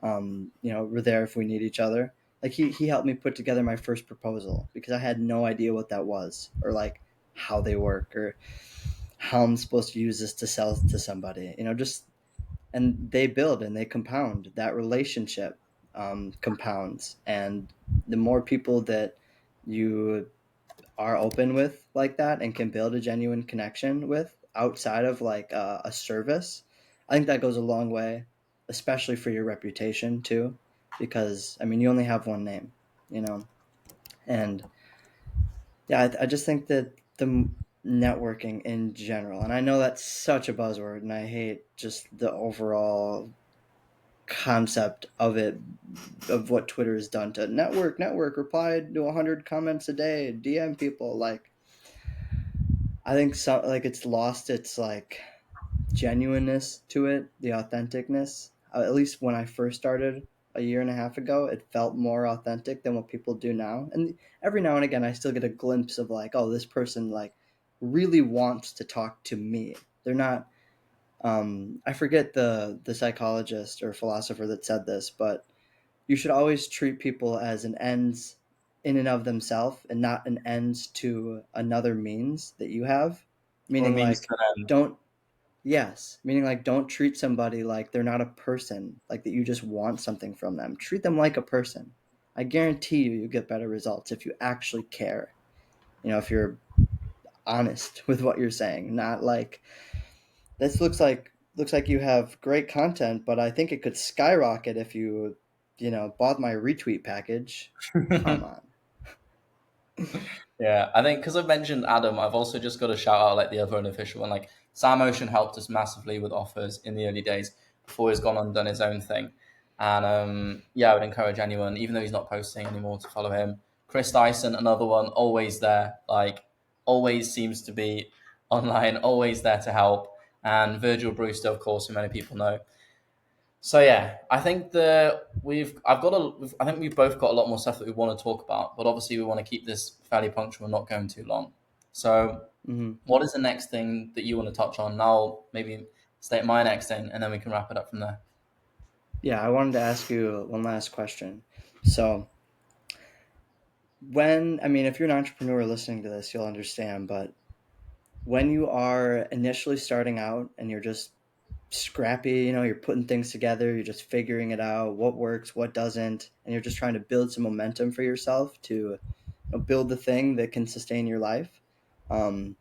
you know, we're there if we need each other. Like he helped me put together my first proposal because I had no idea what that was, or like how they work, or how I'm supposed to use this to sell to somebody. You know, just, and they build and they compound. That relationship compounds, and the more people that you are open with like that and can build a genuine connection with outside of like a service, I think that goes a long way, especially for your reputation too, because I mean you only have one name, you know. And yeah, I just think that the networking in general, and I know that's such a buzzword, and I hate just the overall concept of it, of what Twitter has done to network, reply to 100 comments a day, DM people. Like I think so, like it's lost its like genuineness to it, the authenticness. At least when I first started a year and a half ago, it felt more authentic than what people do now. And every now and again, I still get a glimpse of like, oh, this person like really wants to talk to me. They're not. I forget the psychologist or philosopher that said this, but you should always treat people as an ends in and of themselves and not an ends to another means that you have. Or a Meaning means like to an end. don't, yes, meaning like don't treat somebody like they're not a person, like that you just want something from them. Treat them like a person. I guarantee you get better results if you actually care. You know, if you're honest with what you're saying, not like this looks like you have great content, but I think it could skyrocket if you, you know, bought my retweet package. Come on. Yeah, I think because I've mentioned Adam, I've also just got to shout out like the other unofficial one. Like Sam Ocean helped us massively with offers in the early days before he's gone on and done his own thing. And yeah, I would encourage anyone, even though he's not posting anymore, to follow him. Chris Dyson, another one, always there, like always seems to be online, always there to help. And Virgil Brewster, of course, who many people know. So yeah, I think I think we've both got a lot more stuff that we want to talk about, but obviously we want to keep this fairly punctual and not going too long. So Hmm. what is the next thing that you want to touch on? Now maybe state my next thing and then we can wrap it up from there. Yeah, I wanted to ask you one last question. So, when, I mean, if you're an entrepreneur listening to this, you'll understand, but when you are initially starting out and you're just scrappy, you know, you're putting things together, you're just figuring it out, what works, what doesn't, and you're just trying to build some momentum for yourself to, you know, build the thing that can sustain your life. Um,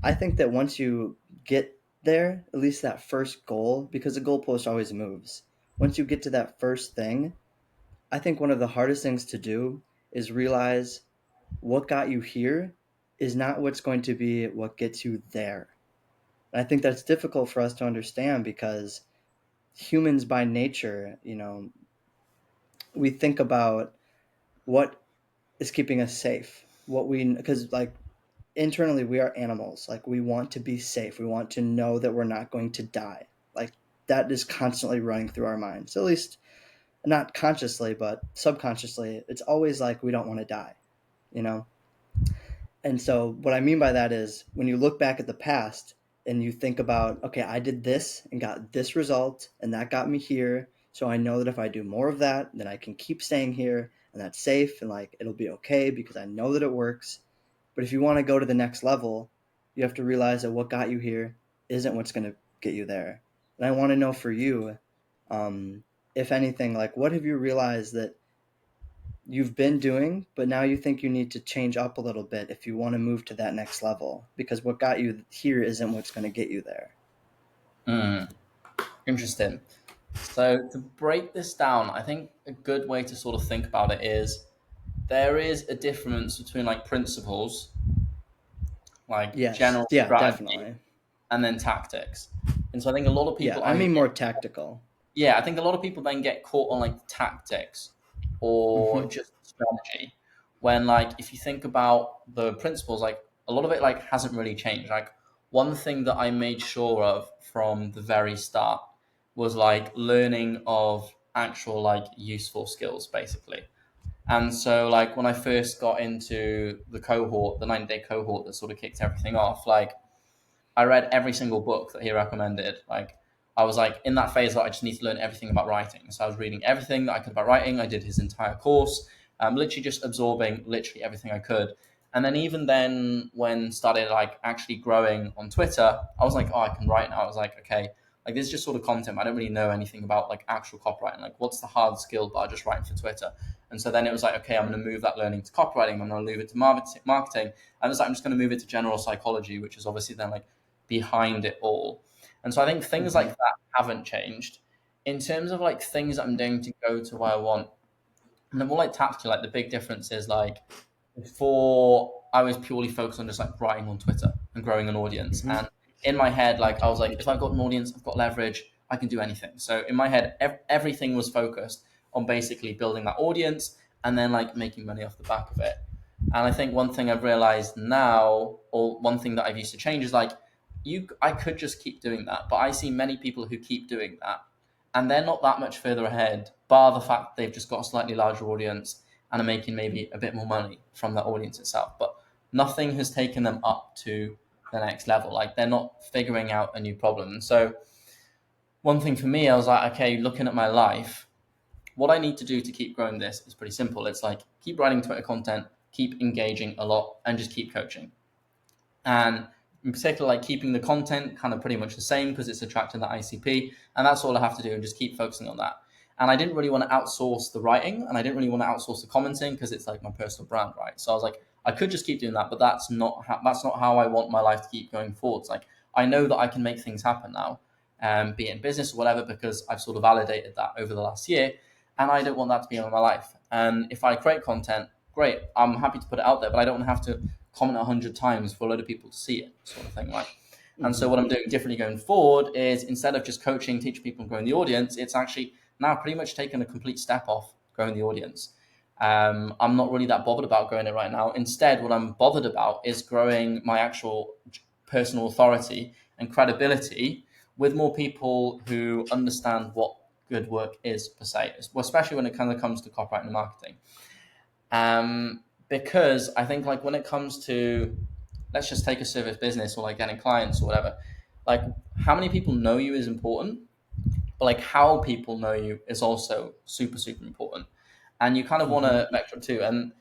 I think that once you get there, at least that first goal, because the goalpost always moves. Once you get to that first thing, I think one of the hardest things to do is realize what got you here is not what's going to be what gets you there. And I think that's difficult for us to understand because humans by nature, you know, we think about what is keeping us safe. What we, because like internally we are animals. Like we want to be safe. We want to know that we're not going to die. Like that is constantly running through our minds. At least not consciously, but subconsciously. It's always like we don't want to die, you know? And so, what I mean by that is when you look back at the past and you think about, okay, I did this and got this result, and that got me here. So I know that if I do more of that, then I can keep staying here, and that's safe, and like it'll be okay because I know that it works. But if you want to go to the next level, you have to realize that what got you here isn't what's going to get you there. And I want to know for you, If anything, like what have you realized that you've been doing, but now you think you need to change up a little bit if you want to move to that next level? Because what got you here isn't what's going to get you there. Mm, interesting. So to break this down, I think a good way to sort of think about it is there is a difference between like principles, like Yes. general Yeah, strategy, definitely. and then tactics. And so I think a lot of Yeah, people I either mean get, more tactical. yeah, I think a lot of people then get caught on like tactics or Hmm. just strategy. When like if you think about the principles, like a lot of it like hasn't really changed. Like one thing that I made sure of from the very start was like learning of actual like useful skills basically. And so like when I first got into the cohort, the 90-day cohort that sort of kicked everything off, like I read every single book that he recommended. Like I was like in that phase that I just need to learn everything about writing. So I was reading everything that I could about writing. I did his entire course, literally just absorbing literally everything I could. And then even then, when started like actually growing on Twitter, I was like, oh, I can write now. I was like, okay, like this is just sort of content. I don't really know anything about like actual copywriting. Like, what's the hard skill bar just writing for Twitter? And so then it was like, okay, I'm going to move that learning to copywriting. I'm going to move it to marketing. And it's like I'm just going to move it to general psychology, which is obviously then like behind it all. And so I think things like Hmm. that haven't changed. In terms of like things that I'm doing to go to where I want, and then more like tactically, like the big difference is like before I was purely focused on just like writing on Twitter and growing an audience. Hmm. And in my head, like I was like, Me if I've too. got an audience, I've got leverage, I can do anything. So in my head, everything was focused on basically building that audience and then like making money off the back of it. And I think one thing I've realized now, or one thing that I've used to change is like I could just keep doing that, but I see many people who keep doing that and they're not that much further ahead, bar the fact they've just got a slightly larger audience and are making maybe a bit more money from that audience itself. But nothing has taken them up to the next level. Like they're not figuring out a new problem. So one thing for me, I was like, okay, looking at my life, what I need to do to keep growing this is pretty simple. It's like keep writing Twitter content, keep engaging a lot, and just keep coaching. And in particular, like keeping the content kind of pretty much the same because it's attracting that ICP, and that's all I have to do, and just keep focusing on that. And I didn't really want to outsource the writing, and I didn't really want to outsource the commenting because it's like my personal brand, right? So I was like, I could just keep doing that, but that's not how I want my life to keep going forwards. Like I know that I can make things happen now, be it in business or whatever, because I've sort of validated that over the last year, and I don't want that to be in my life. And if I create content, great, I'm happy to put it out there, but I don't have to comment 100 times for a load of people to see it, sort of thing, right? And so Hmm. what I'm doing differently going forward is instead of just coaching, teaching people and growing the audience, it's actually now pretty much taken a complete step off growing the audience. I'm not really that bothered about growing it right now. Instead, what I'm bothered about is growing my actual personal authority and credibility with more people who understand what good work is per se, especially when it kind of comes to copyright and marketing. Because I think like when it comes to let's just take a service business or like getting clients or whatever, like how many people know you is important, but like how people know you is also super important, and you kind of want Hmm. to vector too. And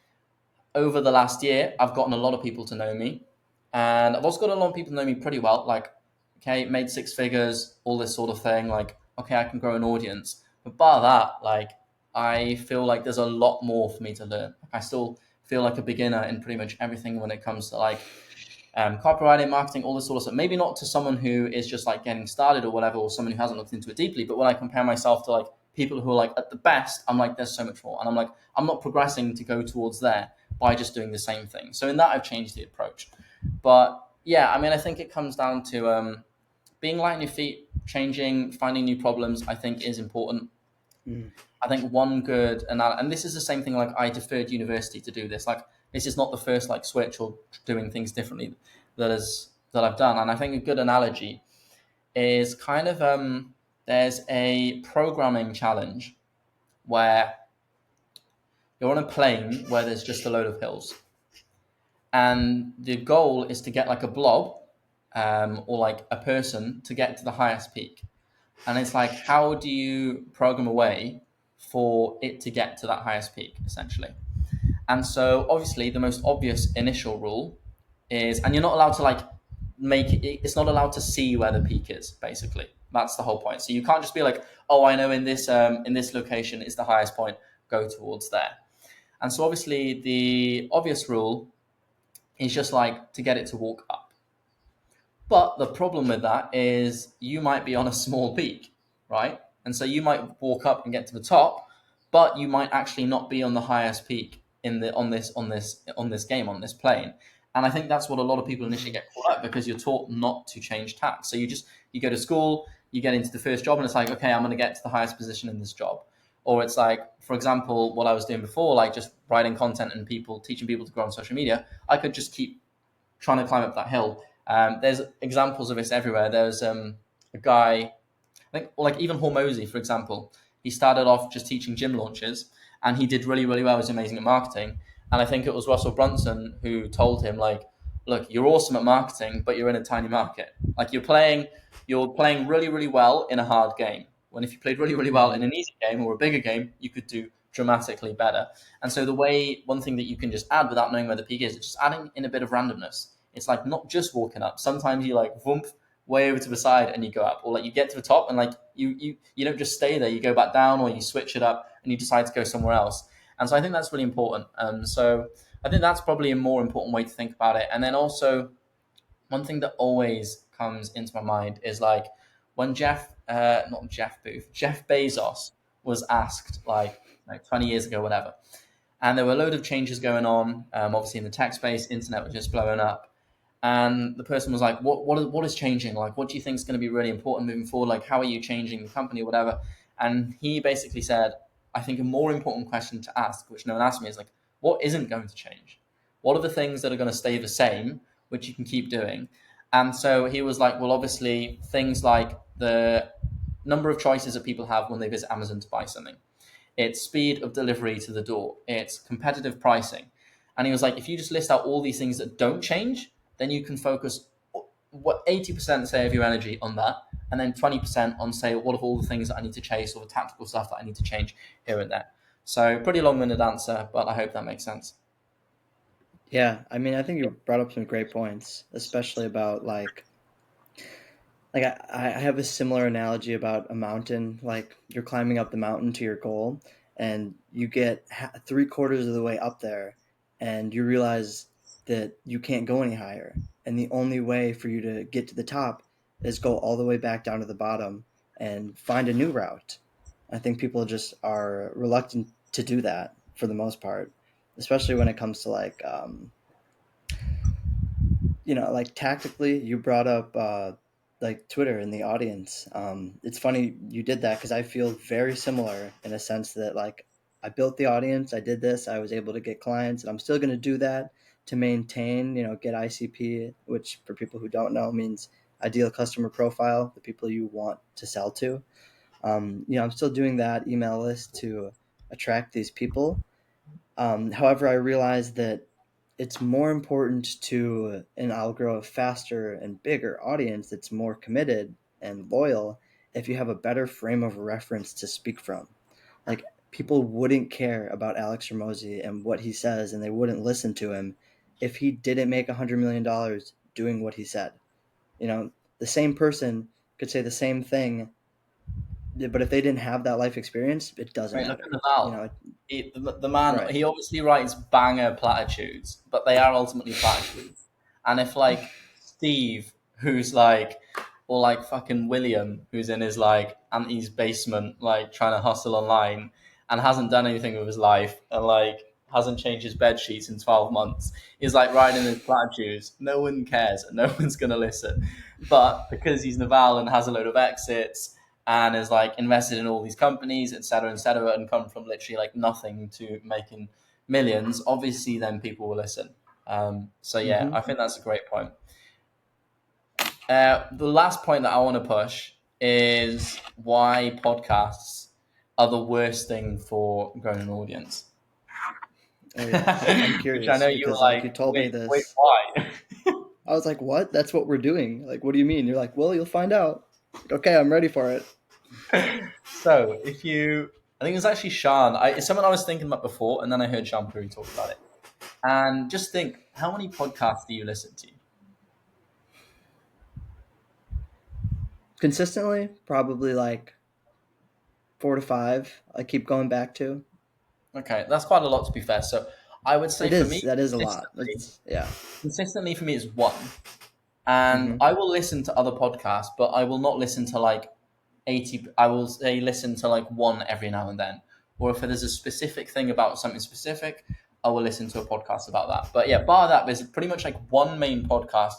over the last year, I've gotten a lot of people to know me, and I've also got a lot of people to know me pretty well. Like, okay, made six figures, all this sort of thing. Like, okay, I can grow an audience, but bar that, like, I feel like there's a lot more for me to learn. I still feel like a beginner in pretty much everything when it comes to like copywriting, marketing, all this sort of stuff. Maybe not to someone who is just like getting started or whatever, or someone who hasn't looked into it deeply. But when I compare myself to like people who are like at the best, I'm like, there's so much more. And I'm like, I'm not progressing to go towards there by just doing the same thing. So in that, I've changed the approach. But yeah, I mean, I think it comes down to being light on your feet, changing, finding new problems, I think is important. Hmm. I think one good and this is the same thing. Like I deferred university to do this. Like this is not the first like switch or doing things differently that I've done. And I think a good analogy is kind of there's a programming challenge where you're on a plane where there's just a load of hills, and the goal is to get like a blob or like a person to get to the highest peak. And it's like, how do you program a way for it to get to that highest peak, essentially? And so, obviously, the most obvious initial rule is, and you're not allowed to like make it, it's not allowed to see where the peak is, basically. That's the whole point. So you can't just be like, oh, I know in this location is the highest point, go towards there. And so obviously the obvious rule is just like to get it to walk up. But the problem with that is you might be on a small peak, right? And so you might walk up and get to the top, but you might actually not be on the highest peak in the on this game on this plane. And I think that's what a lot of people initially get caught up because you're taught not to change tack. So you go to school, you get into the first job, and it's like, okay, I'm going to get to the highest position in this job. Or it's like, for example, what I was doing before, like just writing content and people teaching people to grow on social media. I could just keep trying to climb up that hill. There's examples of this everywhere. There's a guy, I think, like even Hormozy, for example. He started off just teaching gym launches, and he did really, really well. He was amazing at marketing. And I think it was Russell Brunson who told him, like, look, you're awesome at marketing, but you're in a tiny market. Like you're playing really, really well in a hard game. When if you played really, really well in Hmm. an easy game or a bigger game, you could do dramatically better. And so one thing that you can just add without knowing where the peak is just adding in a bit of randomness. It's like not just walking up. Sometimes you like whoomp way over to the side and you go up, or like you get to the top and like you don't just stay there. You go back down, or you switch it up and you decide to go somewhere else. And so I think that's really important. So I think that's probably a more important way to think about it. And then also one thing that always comes into my mind is like when not Jeff Booth, Jeff Bezos was asked like 20 years ago, whatever, and there were a load of changes going on. Obviously, in the tech space, internet was just blowing up, and the person was like, what is changing? Like, what do you think is going to be really important moving forward? Like, how are you changing the company, or whatever?" And he basically said, "I think a more important question to ask, which no one asked me, is like, what isn't going to change? What are the things that are going to stay the same, which you can keep doing?" And so he was like, "Well, obviously, things like the number of choices that people have when they visit Amazon to buy something. It's speed of delivery to the door. It's competitive pricing." And he was like, if you just list out all these things that don't change, then you can focus what 80% say of your energy on that, and then 20% on say what of all the things that I need to chase or the tactical stuff that I need to change here and there. So pretty long-winded answer, but I hope that makes sense. Yeah, I mean, I think you brought up some great points, especially about like I have a similar analogy about a mountain. Like you're climbing up the mountain to your goal, and you get three-quarters of the way up there, and you realize that you can't go any higher. And the only way for you to get to the top is go all the way back down to the bottom and find a new route. I think people just are reluctant to do that for the most part, especially when it comes to like tactically, you brought up like Twitter in the audience. It's funny you did that because I feel very similar in a sense that like I built the audience, I did this, I was able to get clients, and I'm still going to do that to maintain, get ICP, which for people who don't know means ideal customer profile, the people you want to sell to. I'm still doing that email list to attract these people. However, I realized that it's more important to, and I'll grow a faster and bigger audience that's more committed and loyal if you have a better frame of reference to speak from. Like, people wouldn't care about Alex Ramosi and what he says, and they wouldn't listen to him if he didn't make $100 million doing what he said. You know, the same person could say the same thing, but if they didn't have that life experience, it doesn't Right, look at matter. You Naval. know, The man, right. he obviously writes banger platitudes, but they are ultimately platitudes. And if like Steve, who's like, or like fucking William, who's in his like auntie's basement, like trying to hustle online and hasn't done anything with his life and like hasn't changed his bed sheets in 12 months, is like writing his platitudes, no one cares and no one's gonna listen. But because he's Naval and has a load of exits and is like invested in all these companies, et cetera, and come from literally like nothing to making millions, obviously then people will listen. So yeah, Hmm. I think that's a great point. The last point that I want to push is why podcasts are the worst thing for growing an audience. Oh yeah, I'm Which I curious know you were because like like, you told me wait, this. why? I was like, "What? That's what we're doing." Like, what do you mean? You're like, "Well, you'll find out." Okay, I'm ready for it. So if you, I think it was actually Sean. It's someone I was thinking about before, and then I heard Sean Puri talk about it. And just think, how many podcasts do you listen to? Consistently, probably like 4 to 5. I keep going back to. Okay, that's quite a lot to be fair. So I would say It for is. me, That is a lot. consistently, It's yeah. consistently for me is one. And Mm-hmm. I will listen to other podcasts, but I will not listen to like 80. I will say listen to like one every now and then. Or if there's a specific thing about something specific, I will listen to a podcast about that. But yeah, bar that, there's pretty much like one main podcast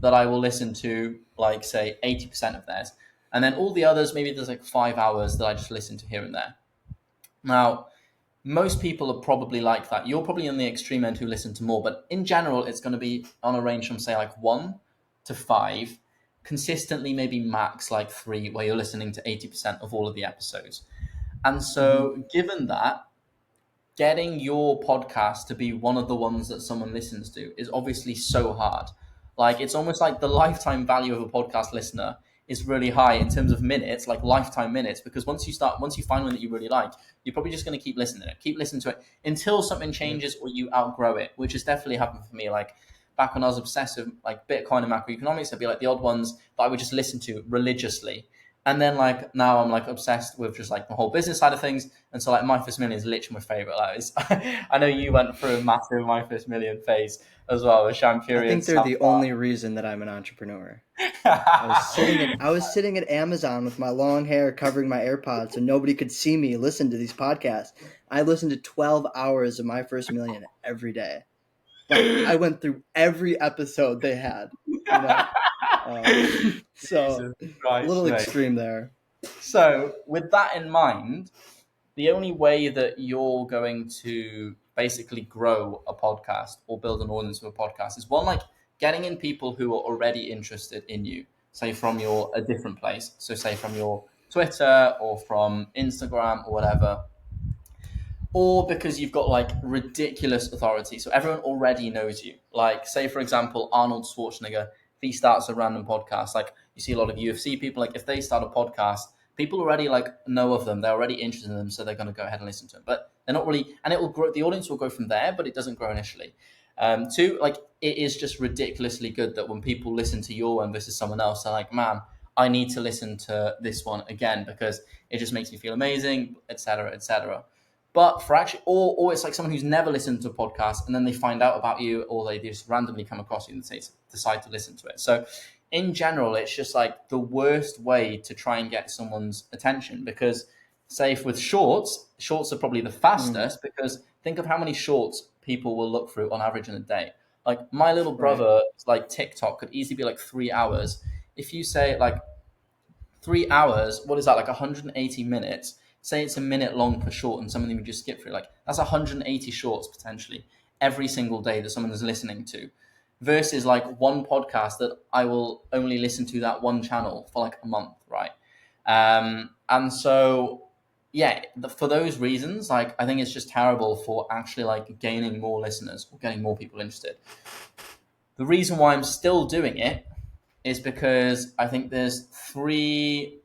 that I will listen to, like say 80% of theirs. And then all the others, maybe there's like 5 hours that I just listen to here and there. Now, most people are probably like that. You're probably on the extreme end who listen to more, but in general, it's going to be on a range from say like 1 to 5, consistently maybe max like 3, where you're listening to 80% of all of the episodes. And Mm-hmm. so, given that, getting your podcast to be one of the ones that someone listens to is obviously so hard. Like it's almost like the lifetime value of a podcast listener is really high in terms of minutes, like lifetime minutes, because once you find one that you really like, you're probably just going to keep listening to it until something Yep. changes or you outgrow it, which has definitely happened for me. Like back when I was obsessed with like Bitcoin and macroeconomics, there'd be like the odd ones that I would just listen to religiously. And then like now I'm like obsessed with just like the whole business side of things. And so like My First Million is literally my favorite. Like I know you went through a massive My First Million phase as well, which I'm I think curious they're how the only reason that I'm an entrepreneur. I was sitting at Amazon with my long hair covering my AirPods so nobody could see me listen to these podcasts. I listened to 12 hours of My First Million every day. Like I went through every episode they had, you know. So Jesus a Christ, little mate. extreme there. So with that in mind, the only way that you're going to basically grow a podcast or build an audience with a podcast is one, like getting in people who are already interested in you, say from your a different place. So say from your Twitter or from Instagram or whatever, or because you've got like ridiculous authority. So everyone already knows you. Like, say, for example, Arnold Schwarzenegger, if he starts a random podcast, like you see a lot of UFC people, like if they start a podcast, people already like know of them. They're already interested in them. So they're going to go ahead and listen to them. But they're not really, and it will grow, the audience will grow from there, but it doesn't grow initially. Two, like it is just ridiculously good that when people listen to your one versus someone else, they're like, man, I need to listen to this one again because it just makes me feel amazing, etc., etc. But for actually, or it's like someone who's never listened to a podcast and then they find out about you, or they just randomly come across you and they decide to listen to it. So, in general, it's just like the worst way to try and get someone's attention because, say, with shorts are probably the Mm, fastest because think of how many shorts people will look through on average in a day. Like my little right. brother, like TikTok could easily be like 3 hours. If you say like 3 hours, what is that, like 180 minutes? Say it's a minute long per short and some of them you just skip through. Like that's 180 shorts potentially every single day that someone is listening to. Versus like one podcast that I will only listen to that one channel for like a month, right? And so, yeah, for those reasons, like I think it's just terrible for actually like gaining more listeners or getting more people interested. The reason why I'm still doing it is because I think there's three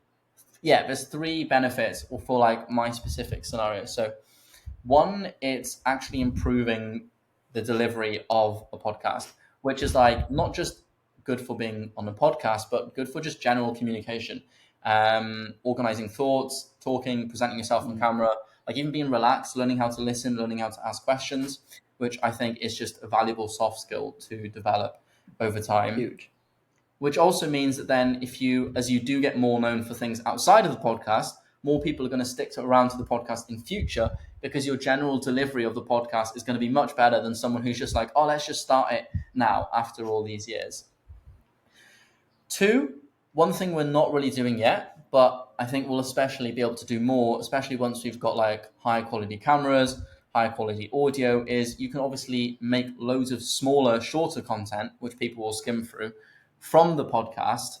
benefits for like my specific scenario. So one, it's actually improving the delivery of a podcast, which is like not just good for being on a podcast, but good for just general communication, organizing thoughts, talking, presenting yourself on Mm, camera, like even being relaxed, learning how to listen, learning how to ask questions, which I think is just a valuable soft skill to develop over time, huge. which also means that then if you as you do get more known for things outside of the podcast, more people are going to stick around to the podcast in future because your general delivery of the podcast is going to be much better than someone who's just like, oh, let's just start it now after all these years. Two, one thing we're not really doing yet, but I think we'll especially be able to do more, especially once we've got like high quality cameras, high quality audio, is you can obviously make loads of smaller, shorter content, which people will skim through from the podcast,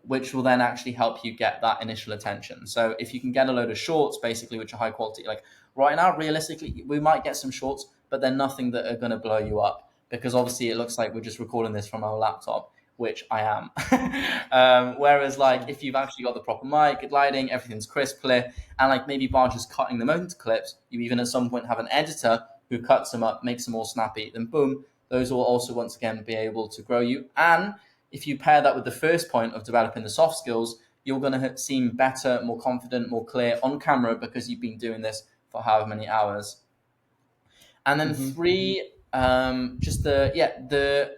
which will then actually help you get that initial attention. So if you can get a load of shorts, basically, which are high quality, like right now, realistically, we might get some shorts, but they're nothing that are going to blow you up because obviously it looks like we're just recording this from our laptop, which I am. Whereas, like, if you've actually got the proper mic, good lighting, everything's crisp, clear, and like maybe bar just cutting them into clips, you even at some point have an editor who cuts them up, makes them all snappy, then boom, those will also once again be able to grow you. And if you pair that with the first point of developing the soft skills, you're going to seem better, more confident, more clear on camera because you've been doing this for however many hours. And then Mm-hmm. three, just the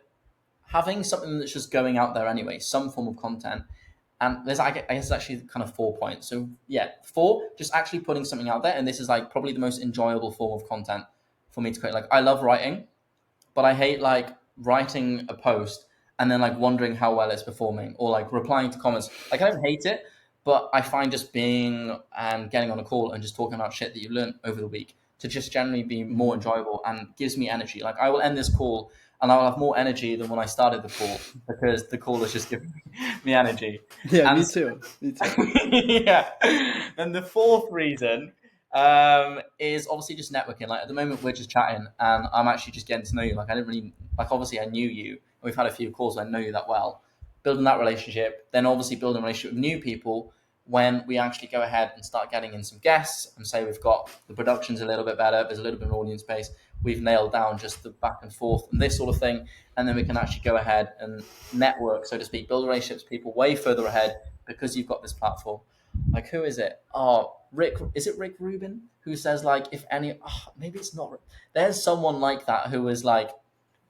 having something that's just going out there anyway, some form of content. And there's, I guess, actually kind of 4 points. So yeah, four, just actually putting something out there, and this is like probably the most enjoyable form of content for me to create. Like I love writing, but I hate like writing a post and then like wondering how well it's performing or like replying to comments. Like I don't hate it, but I find just being and getting on a call and just talking about shit that you learned over the week to just generally be more Mm-hmm. enjoyable and gives me energy. Like I will end this call and I'll have more energy than when I started the call because the call is just giving me energy. Yeah, And me too. Me too. yeah. And the fourth reason is obviously just networking. Like at the moment, we're just chatting, and I'm actually just getting to know you. Like I didn't really like. Obviously, I knew you, and we've had a few calls. So I know you that well. Building that relationship, then obviously building a relationship with new people. When we actually go ahead and start getting in some guests, and say we've got the production's a little bit better, there's a little bit of audience base, we've nailed down just the back and forth and this sort of thing, and then we can actually go ahead and network, so to speak, build relationships with people way further ahead because you've got this platform. Like who is it? Oh, Rick. Is it Rick Rubin who says like if any? Oh, maybe it's not. There's someone like that who is like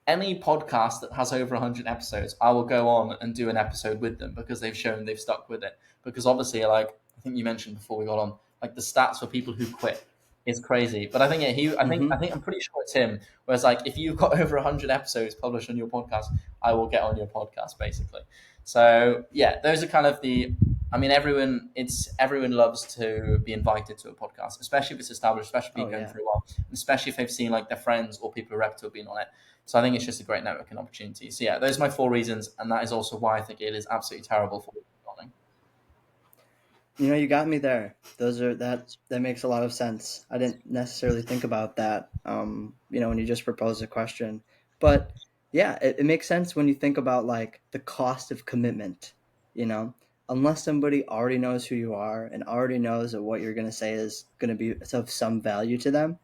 any podcast that has over 100 episodes, I will go on and do an episode with them because they've shown they've stuck with it. Because obviously, like I think you mentioned before we got on, like the stats for people who quit is crazy. But I think Mm-hmm. I think I'm pretty sure it's him. Whereas like if you've got over 100 episodes published on your podcast, I will get on your podcast basically. So yeah, those are kind of the. I mean, everyone loves to be invited to a podcast, especially if it's established, especially Oh being going yeah. for a while, especially if they've seen like their friends or people who are reputable being on it. So I think it's just a great networking opportunity. So yeah, those are my 4 reasons, and that is also why I think it is absolutely terrible for running. You know, you got me there. Those are that makes a lot of sense. I didn't necessarily think about that. When you just proposed a question, but yeah, it makes sense when you think about like the cost of commitment. You know, unless somebody already knows who you are and already knows that what you're going to say is going to be of some value to them,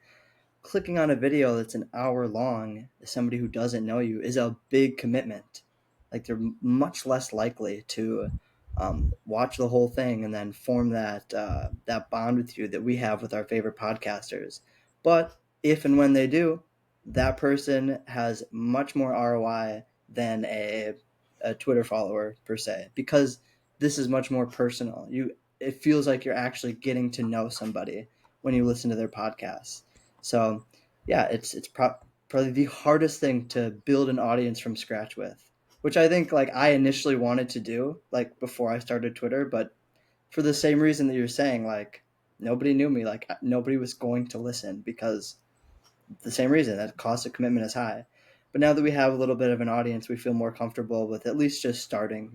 clicking on a video that's an hour long as somebody who doesn't know you is a big commitment. Like they're much less likely to watch the whole thing and then form that bond with you that we have with our favorite podcasters. But if and when they do, that person has much more ROI than a Twitter follower per se, because this is much more personal. It feels like you're actually getting to know somebody when you listen to their podcasts. So, yeah, probably the hardest thing to build an audience from scratch with, which I think like I initially wanted to do like before I started Twitter, but for the same reason that you're saying, like nobody knew me, like nobody was going to listen because the same reason that cost of commitment is high. But now that we have a little bit of an audience, we feel more comfortable with at least just starting.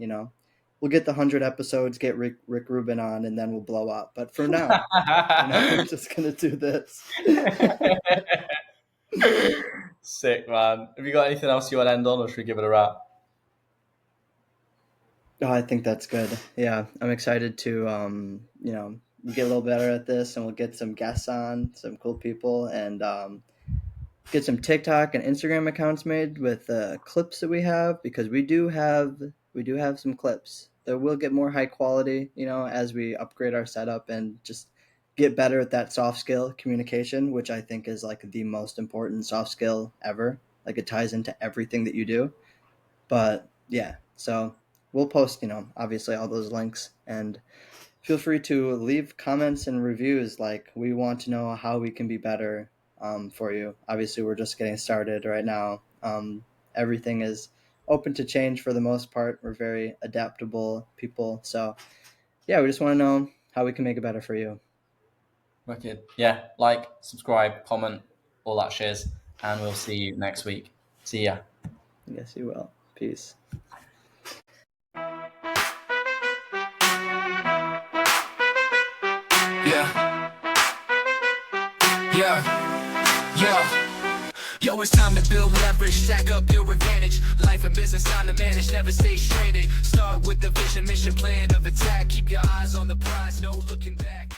We'll get the 100 episodes, get Rick Rubin on, and then we'll blow up. But for now, we're just gonna do this. Sick, man. Have you got anything else you want to end on, or should we give it a wrap? Oh, I think that's good. Yeah, I'm excited to get a little better at this, and we'll get some guests on, some cool people, and get some TikTok and Instagram accounts made with clips that we have, because we do have some clips that will get more high quality, as we upgrade our setup and just get better at that soft skill communication, which I think is like the most important soft skill ever. Like it ties into everything that you do. But yeah, so we'll post, obviously all those links, and feel free to leave comments and reviews. Like we want to know how we can be better for you. Obviously, we're just getting started right now. Everything is open to change for the most part. We're very adaptable people. So yeah, we just want to know how we can make it better for you. Wicked. Yeah, like, subscribe, comment, all that shiz, and we'll see you next week. See ya. Yes, you will. Peace. Yeah, yeah, yeah. Yo, it's time to build leverage, stack up your advantage. Life and business time to manage, never stay stranded. Start with the vision, mission, plan of attack. Keep your eyes on the prize, no looking back.